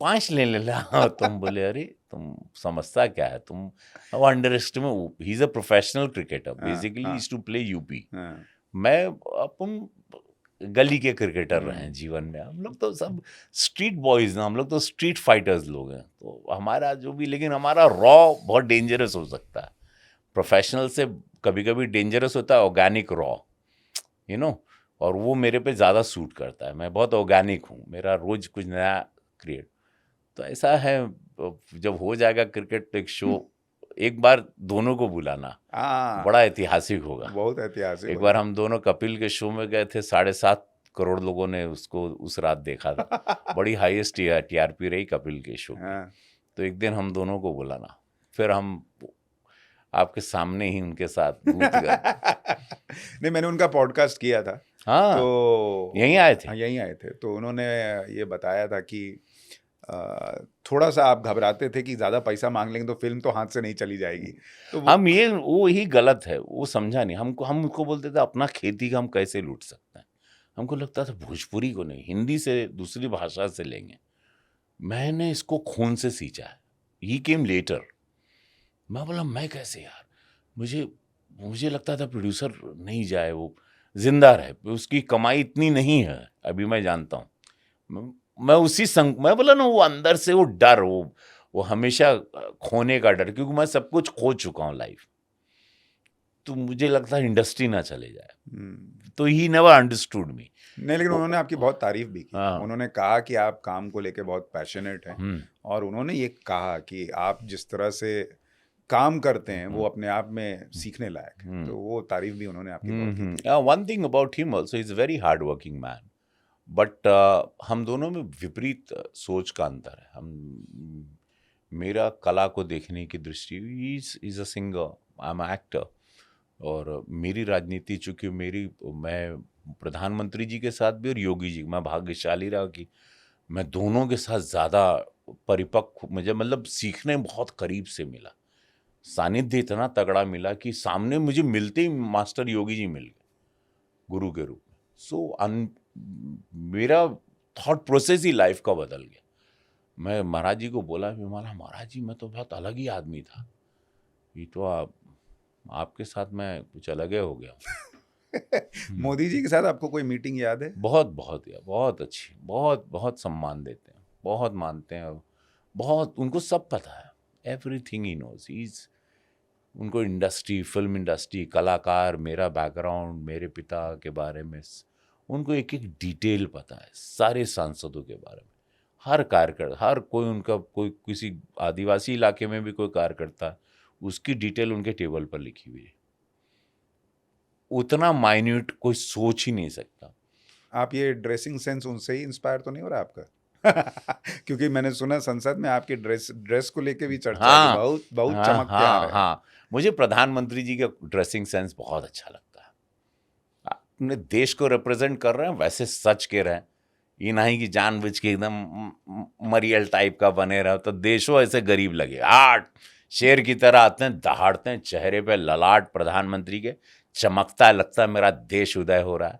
5 ले ला। तुम बोले अरे तुम समझता क्या है तुम, underestimate, he is a professional cricketer, basically is to play UP. मैं अपन गली के क्रिकेटर रहे हैं जीवन में, हम लोग तो सब स्ट्रीट बॉयज ना, हम लोग तो स्ट्रीट फाइटर्स लोग हैं। तो हमारा जो भी, लेकिन हमारा रॉ बहुत डेंजरस हो सकता है, प्रोफेशनल से कभी कभी डेंजरस होता है, ऑर्गेनिक रॉ, यू नो, और वो मेरे पे ज़्यादा सूट करता है। मैं बहुत ऑर्गेनिक हूँ, मेरा रोज कुछ नया क्रिएट। तो ऐसा है, जब हो जाएगा क्रिकेट तो एक शो, एक बार दोनों को बुलाना बड़ा ऐतिहासिक होगा, बहुत ऐतिहासिक। एक बार हम दोनों कपिल के शो में गए थे, 7.5 करोड़ लोगों ने उसको उस रात देखा था। बड़ी हाईएस्ट टीआरपी रही कपिल के शो की। तो एक दिन हम दोनों को बुलाना, फिर हम आपके सामने ही उनके साथ नहीं, मैंने उनका पॉडकास्ट किया था। हाँ, तो यहीं आए थे। हाँ, यहीं आए थे। तो उन्होंने ये बताया था कि थोड़ा सा आप घबराते थे कि ज़्यादा पैसा मांग लेंगे तो फिल्म तो हाथ से नहीं चली जाएगी, तो हम ये वो ही गलत है, वो समझा नहीं। हमको बोलते थे अपना खेती का हम कैसे लूट सकते हैं। हमको लगता था भोजपुरी को नहीं, हिंदी से दूसरी भाषा से लेंगे। मैंने इसको खून से सींचा है। ही केम लेटर। मैं बोला मैं कैसे यार, मुझे मुझे लगता था प्रोड्यूसर नहीं जाए, वो जिंदा रहे, उसकी कमाई इतनी नहीं है, अभी मैं जानता हूँ। मैं उसी मैं बोला ना, वो अंदर से वो डर, वो हमेशा खोने का डर, क्योंकि मैं सब कुछ खो चुका हूँ लाइफ, तो मुझे लगता है इंडस्ट्री ना चले जाए। तो ही नेवर अंडरस्टूड मी। नहीं, लेकिन उन्होंने आपकी बहुत तारीफ भी की। हाँ। उन्होंने कहा कि आप काम को लेके बहुत पैशनेट हैं, और उन्होंने ये कहा कि आप जिस तरह से काम करते हैं वो अपने आप में सीखने लायक है। तो वो तारीफ भी उन्होंने आपकी बहुत की थी। One thing about him also, is very hard working man, but हम दोनों में विपरीत सोच का अंतर है। मेरा कला को देखने की दृष्टि, is a singer, I am actor, और मेरी राजनीति, चूंकि मैं प्रधानमंत्री जी के साथ भी और योगी जी, मैं भाग्यशाली रहा कि मैं दोनों के साथ ज़्यादा परिपक्व, मुझे मतलब सीखने बहुत करीब से मिला, सानिध्य इतना तगड़ा मिला कि सामने मुझे मिलते ही मास्टर योगी जी मिल गए गुरु के रूप में। सो मेरा थॉट प्रोसेस ही लाइफ का बदल गया। मैं महाराज जी को बोला कि महाराज जी, मैं तो बहुत अलग ही आदमी था, ये तो आपके साथ मैं कुछ अलग ही हो गया। मोदी जी के साथ आपको कोई मीटिंग याद है? बहुत अच्छी, बहुत सम्मान देते हैं, बहुत मानते हैं, बहुत, उनको सब पता है, एवरीथिंग ही नोज। उनको इंडस्ट्री, फिल्म इंडस्ट्री, कलाकार, मेरा बैकग्राउंड, मेरे पिता के बारे में उनको एक एक डिटेल पता है, सारे सांसदों के बारे में, हर कार्यकर्ता, हर कोई उनका, कोई किसी आदिवासी इलाके में भी कोई कार्यकर्ता, उसकी डिटेल उनके टेबल पर लिखी हुई है। उतना माइन्यूट कोई सोच ही नहीं सकता। आप ये ड्रेसिंग सेंस उनसे ही इंस्पायर तो नहीं हो रहा आपका? क्योंकि मैंने सुना संसद में आपके ड्रेस को लेके भी चर्चा है कि बहुत बहुत चमक के आ रहे हैं। हाँ, मुझे प्रधानमंत्री जी का ड्रेसिंग सेंस बहुत अच्छा लगता है। अपने देश को रिप्रेजेंट कर रहे हैं, वैसे सच के रहे, ये नहीं कि जानबूझ के एकदम मरियल टाइप का बने रहे, तो देशों ऐसे गरीब लगे। शेर की तरह आते हैं, दहाड़ते हैं, चेहरे पे ललाट प्रधानमंत्री के चमकता है, लगता है मेरा देश उदय हो रहा है।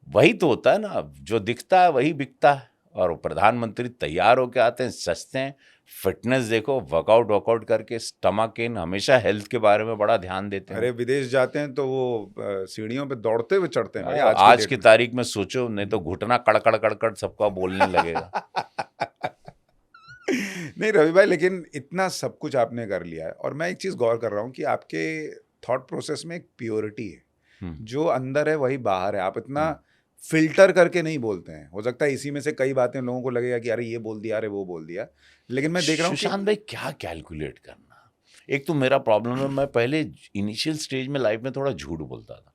वही तो होता है ना, जो दिखता है वही बिकता है। और प्रधानमंत्री तैयार होके आते हैं, सजते हैं, फिटनेस देखो, वर्कआउट करके, स्टमक इन, हमेशा हेल्थ के बारे में बड़ा ध्यान देते हैं। अरे विदेश जाते हैं तो वो सीढ़ियों पे दौड़ते हुए चढ़ते हैं भाई। आज की तारीख में सोचो, नहीं तो घुटना कड़कड़ सबका बोलने लगेगा। नहीं रवि भाई, लेकिन इतना सब कुछ आपने कर लिया है, और मैं एक चीज़ गौर कर रहा हूँ कि आपके थॉट प्रोसेस में एक प्योरिटी है, जो अंदर है वही बाहर है। आप इतना फिल्टर करके नहीं बोलते हैं। हो सकता है इसी में से कई बातें लोगों को लगेगा कि अरे ये बोल दिया, अरे वो बोल दिया, लेकिन मैं देख रहा हूँ सुशांत भाई, क्या कैलकुलेट करना। एक तो मेरा प्रॉब्लम है, मैं पहले इनिशियल स्टेज में लाइफ में थोड़ा झूठ बोलता था,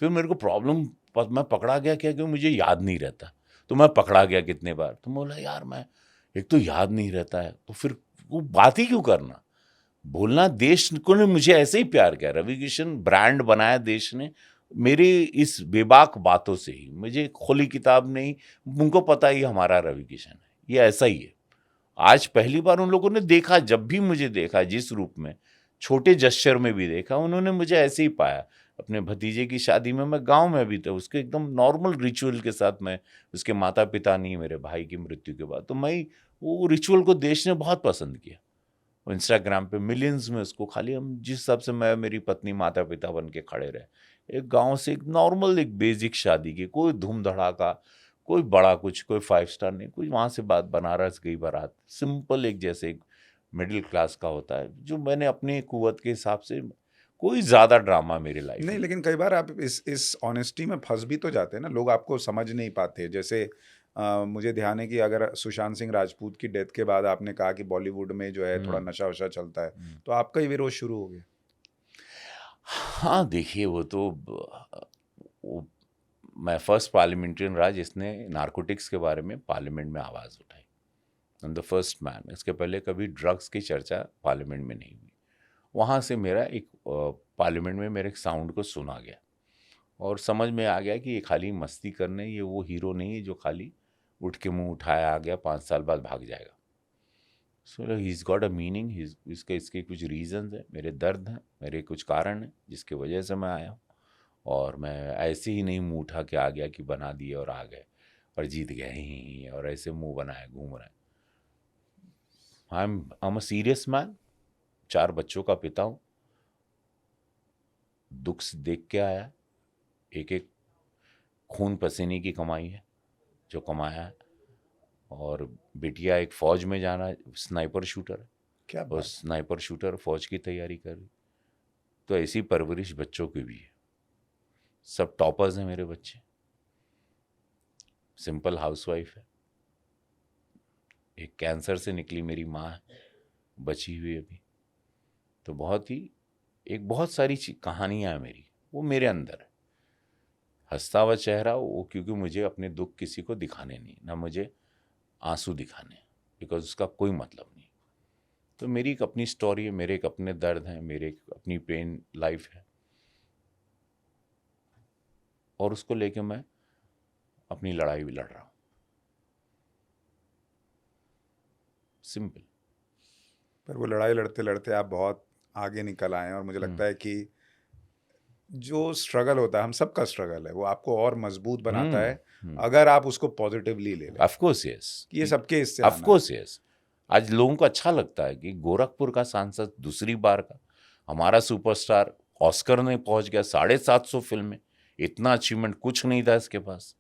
फिर मेरे को प्रॉब्लम, मैं पकड़ा गया क्या, क्योंकि मुझे याद नहीं रहता, तो मैं पकड़ा गया कितने बार, तो बोला यार मैं, एक तो याद नहीं रहता है, तो फिर वो बात ही क्यों करना, बोलना। देश को ने मुझे ऐसे ही प्यार किया, रवि किशन ब्रांड बनाया देश ने, मेरी इस बेबाक बातों से ही। मुझे खुली किताब नहीं, उनको पता ही हमारा रवि किशन है, ये ऐसा ही है। आज पहली बार उन लोगों ने देखा, जब भी मुझे देखा जिस रूप में, छोटे जस्चर में भी देखा, उन्होंने मुझे ऐसे ही पाया। अपने भतीजे की शादी में मैं गांव में भी था, उसके एकदम नॉर्मल रिचुअल के साथ, मैं, उसके माता पिता नहीं, मेरे भाई की मृत्यु के बाद, तो मैं वो रिचुअल को देश ने बहुत पसंद किया। इंस्टाग्राम पे मिलियंस में उसको, खाली हम जिस हिसाब से मैं, मेरी पत्नी, माता पिता बन के खड़े रहे, एक गांव से एक नॉर्मल, एक बेसिक शादी की, कोई धूम धड़ाका, कोई बड़ा कुछ, कोई 5 स्टार नहीं, कोई वहाँ से बात, बनारस गई बारात, सिंपल, एक जैसे एक मिडिल क्लास का होता है, जो मैंने अपनी कुवत के हिसाब से, कोई ज़्यादा ड्रामा मेरी लाइफ नहीं। लेकिन कई बार आप इस ऑनेस्टी में फंस भी तो जाते हैं ना, लोग आपको समझ नहीं पाते। जैसे मुझे ध्यान है कि अगर सुशांत सिंह राजपूत की डेथ के बाद आपने कहा कि बॉलीवुड में जो है थोड़ा नशा वशा चलता है, तो आपका ही विरोध शुरू हो गया। हाँ, देखिए, वो तो वो, मैं फर्स्ट पार्लियामेंट्रियन रहा जिसने नारकोटिक्स के बारे में पार्लियामेंट में आवाज़ उठाई, I am the first man. इसके पहले कभी ड्रग्स की चर्चा पार्लियामेंट में नहीं हुई। वहाँ से मेरा एक पार्लियामेंट में मेरे साउंड को सुना गया, और समझ में आ गया कि ये खाली मस्ती करने, ये वो हीरो नहीं है जो खाली उठ के मुंह उठाया आ गया, 5 साल बाद भाग जाएगा। So he is got a meaning, इसके कुछ रीजंस हैं, मेरे दर्द हैं, मेरे कुछ कारण हैं जिसकी वजह से मैं आया हूँ। और मैं ऐसे ही नहीं मुंह उठा के आ गया कि बना दिए और आ गए और जीत गए ही और ऐसे मुंह बनाए घूम रहे हैं। I am a serious man, 4 बच्चों का पिता हूँ, दुख से देख के आया, एक एक खून पसीने की कमाई है जो कमाया है। और बिटिया एक फौज में जाना, स्नाइपर शूटर है, क्या और बात। स्नाइपर शूटर फौज की तैयारी कर रही। तो ऐसी परवरिश बच्चों की भी है, सब टॉपर्स हैं मेरे बच्चे। सिंपल हाउसवाइफ है, एक कैंसर से निकली मेरी माँ है, बची हुई अभी। तो बहुत सारी कहानियां हैं मेरी, वो मेरे अंदर है। हंसता हुआ चेहरा वो, क्योंकि मुझे अपने दुख किसी को दिखाने नहीं, ना मुझे आंसू दिखाने, बिकॉज उसका कोई मतलब नहीं। तो मेरी एक अपनी स्टोरी है, मेरे एक अपने दर्द हैं, मेरे एक अपनी पेन लाइफ है, और उसको लेके मैं अपनी लड़ाई भी लड़ रहा हूँ। सिंपल। पर वो लड़ाई लड़ते लड़ते आप बहुत आगे निकल आए हैं, और मुझे लगता है कि जो स्ट्रगल होता है, हम सबका स्ट्रगल है, वो आपको और मजबूत बनाता है अगर आप उसको पॉजिटिवली ले लें। ऑफ कोर्स यस, कि ये सबके इससे आना ऑफ कोर्स यस। आज लोगों को अच्छा लगता है कि गोरखपुर का सांसद दूसरी बार का, हमारा सुपरस्टार ऑस्कर में पहुंच गया, 750 फिल्में, इतना अचीवमेंट कुछ नहीं था इसके पास।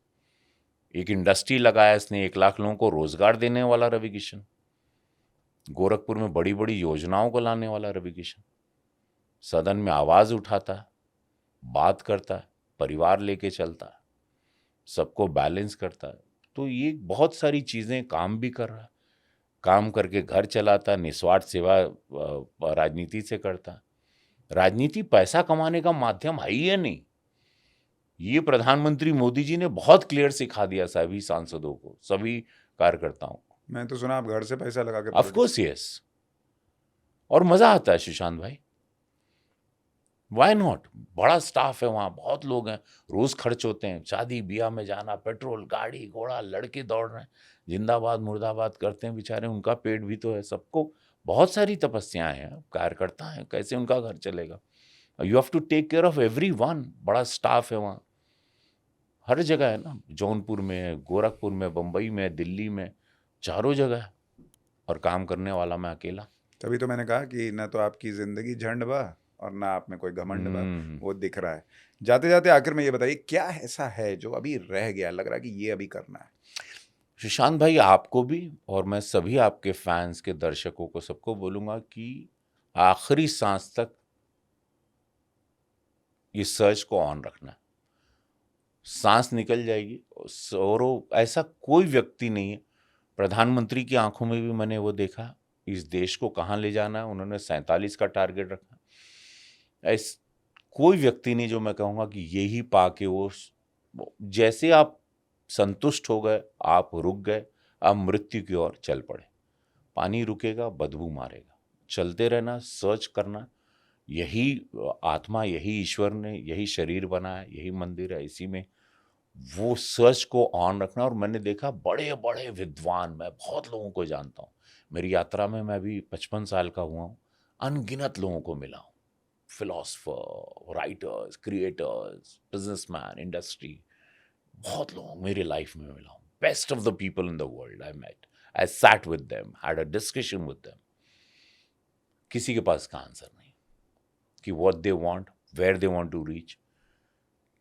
एक इंडस्ट्री लगाया इसने, 1 लाख लोगों को रोजगार देने वाला रवि किशन, गोरखपुर में बड़ी बड़ी योजनाओं को लाने वाला रवि किशन, सदन में आवाज उठाता है, बात करता है, परिवार लेके चलता है, सबको बैलेंस करता है। तो ये बहुत सारी चीजें काम भी कर रहा है, काम करके घर चलाता, निस्वार्थ सेवा राजनीति से करता। राजनीति पैसा कमाने का माध्यम है ही नहीं, ये प्रधानमंत्री मोदी जी ने बहुत क्लियर सिखा दिया सभी सांसदों को, सभी कार्यकर्ताओं को। मैं तो सुना आप घर से पैसा लगा के ऑफ कोर्स यस, और मजा आता है सुशांत भाई, वाई नॉट। बड़ा स्टाफ है वहाँ, बहुत लोग हैं, रोज खर्च होते हैं, शादी ब्याह में जाना, पेट्रोल, गाड़ी घोड़ा, लड़के दौड़ रहे हैं, जिंदाबाद मुर्दाबाद करते हैं बेचारे, उनका पेट भी तो है, सबको बहुत सारी तपस्याएं हैं, कार्यकर्ता हैं, कैसे उनका घर चलेगा। You have to take care of everyone, बड़ा स्टाफ है वहाँ, हर जगह है ना, जौनपुर में है, गोरखपुर में, बम्बई में, दिल्ली में, चारों जगह है, और काम करने वाला मैं अकेला। तभी तो मैंने कहा कि ना तो आपकी जिंदगी झंड बा और ना आप में कोई घमंड बा, वो दिख रहा है। जाते जाते आखिर में ये बताइए, क्या ऐसा है जो अभी रह गया, लग रहा है कि ये अभी करना है? सुशांत भाई, आपको भी, और मैं सभी आपके फैंस के दर्शकों को, सबको बोलूंगा कि आखिरी सांस तक इस सर्च को ऑन रखना। सांस निकल जाएगी, और ऐसा कोई व्यक्ति नहीं है, प्रधानमंत्री की आंखों में भी मैंने वो देखा, इस देश को कहाँ ले जाना है, उन्होंने 47 का टारगेट रखा। ऐसा कोई व्यक्ति नहीं जो मैं कहूँगा कि यही पाके वो, जैसे आप संतुष्ट हो गए, आप रुक गए, आप मृत्यु की ओर चल पड़े। पानी रुकेगा, बदबू मारेगा, चलते रहना, सर्च करना, यही आत्मा, यही ईश्वर ने यही शरीर बनाया, यही मंदिर है, इसी में वो सर्च को ऑन रखना। और मैंने देखा बड़े बड़े विद्वान, मैं बहुत लोगों को जानता हूँ, मेरी यात्रा में मैं भी 55 साल का हुआ हूँ, अनगिनत लोगों को मिला हूँ, philosopher, writers, creators, businessman, industry, बहुत लोग मेरे लाइफ में मिला हूँ, best of the people in the world I met, I sat with them, had a discussion with them. किसी के पास का आंसर नहीं कि what they want, where they want to reach,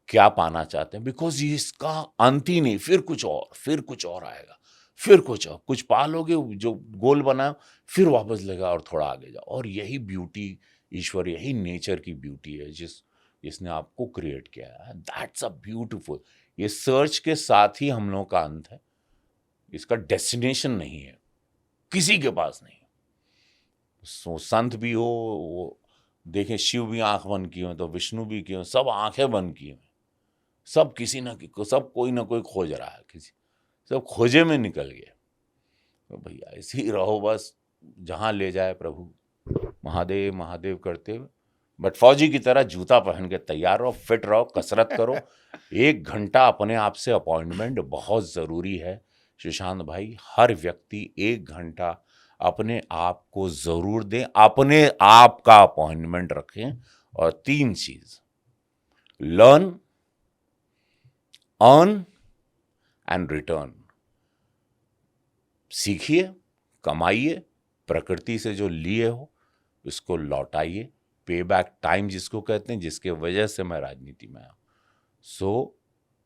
क्या पाना चाहते हैं, बिकॉज ये इसका अंत ही नहीं, फिर कुछ और, फिर कुछ और आएगा, फिर कुछ और, कुछ पा लोगे जो गोल बना, फिर वापस लेगा और थोड़ा आगे जाओ। और यही ब्यूटी ईश्वर, यही नेचर की ब्यूटी है जिसने आपको क्रिएट किया है। That's a beautiful. ये सर्च के साथ ही हम लोगों का अंत है, इसका डेस्टिनेशन नहीं है, किसी के पास नहीं। सो संत भी हो, वो देखें, शिव भी आंख बंद की हो तो विष्णु भी की हो, सब आंखें बंद की हो, सब किसी ना सब कोई ना कोई खोज रहा है, किसी सब खोजे में निकल गए। तो भैया ऐसे ही रहो बस, जहाँ ले जाए प्रभु, महादेव महादेव करते हुए, बट फौजी की तरह जूता पहन के तैयार रहो, फिट रहो, कसरत करो। 1 घंटा अपने आप से अपॉइंटमेंट बहुत ज़रूरी है सुशांत भाई, हर व्यक्ति 1 घंटा अपने आप को जरूर दें, अपने आप का अपॉइंटमेंट रखें, और 3 चीज, लर्न, अर्न एंड रिटर्न। सीखिए, कमाइए, प्रकृति से जो लिए हो उसको लौटाइए, पे बैक टाइम जिसको कहते हैं, जिसके वजह से मैं राजनीति में आया। सो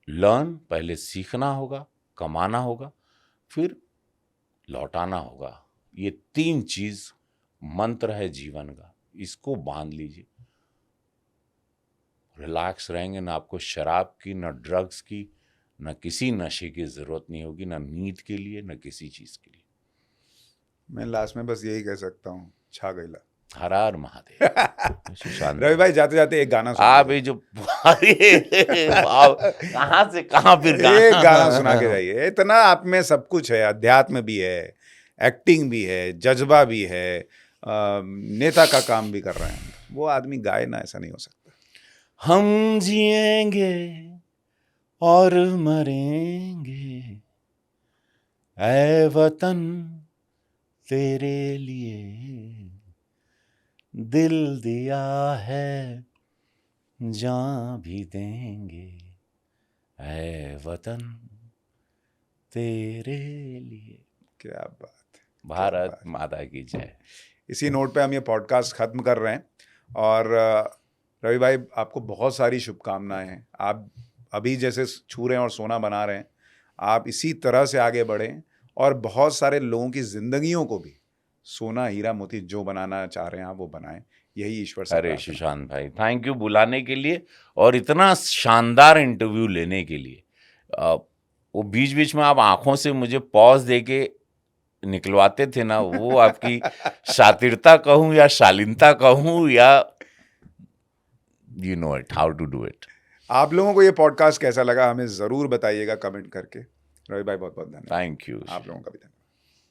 लर्न, पहले सीखना होगा, कमाना होगा, फिर लौटाना होगा। ये 3 चीज मंत्र है जीवन का, इसको बांध लीजिए, रिलैक्स रहेंगे, ना आपको शराब की, ना ड्रग्स की, ना किसी नशे की जरूरत नहीं होगी, ना नींद के लिए, ना किसी चीज के लिए। मैं लास्ट में बस यही कह सकता हूँ, छा गईला। हर हर महादेव। सुशांत रवि भाई, जाते जाते एक गाना सुना आप ये जो कहाँ से कहाँ फिर एक गाना सुना के जाइए। इतना आप में सब कुछ है, अध्यात्म भी है, एक्टिंग भी है, जज्बा भी है, नेता का काम भी कर रहे हैं। वो आदमी गाए ना, ऐसा नहीं हो सकता। हम जिएंगे और मरेंगे ऐ वतन तेरे लिए, दिल दिया है जान भी देंगे ऐ वतन तेरे लिए। क्या बात। भारत माता की जय। इसी नोट पे हम ये पॉडकास्ट खत्म कर रहे हैं, और रवि भाई, आपको बहुत सारी शुभकामनाएं हैं। आप अभी जैसे छू रहे हैं और सोना बना रहे हैं, आप इसी तरह से आगे बढ़ें और बहुत सारे लोगों की जिंदगियों को भी सोना, हीरा, मोती जो बनाना चाह रहे हैं आप, वो बनाएं। यही ईश्वर से अरे सुशांत भाई, थैंक यू बुलाने के लिए और इतना शानदार इंटरव्यू लेने के लिए। वो बीच बीच में आप आंखों से मुझे पॉज देके निकलवाते थे ना, वो आपकी शातिरता कहूं या शालीनता कहूं, या you know it how to do it. आप लोगों को ये पॉडकास्ट कैसा लगा हमें ज़रूर बताइएगा कमेंट करके। रवि भाई, बहुत बहुत धन्यवाद। Thank you. आप लोगों का भी धन्यवाद।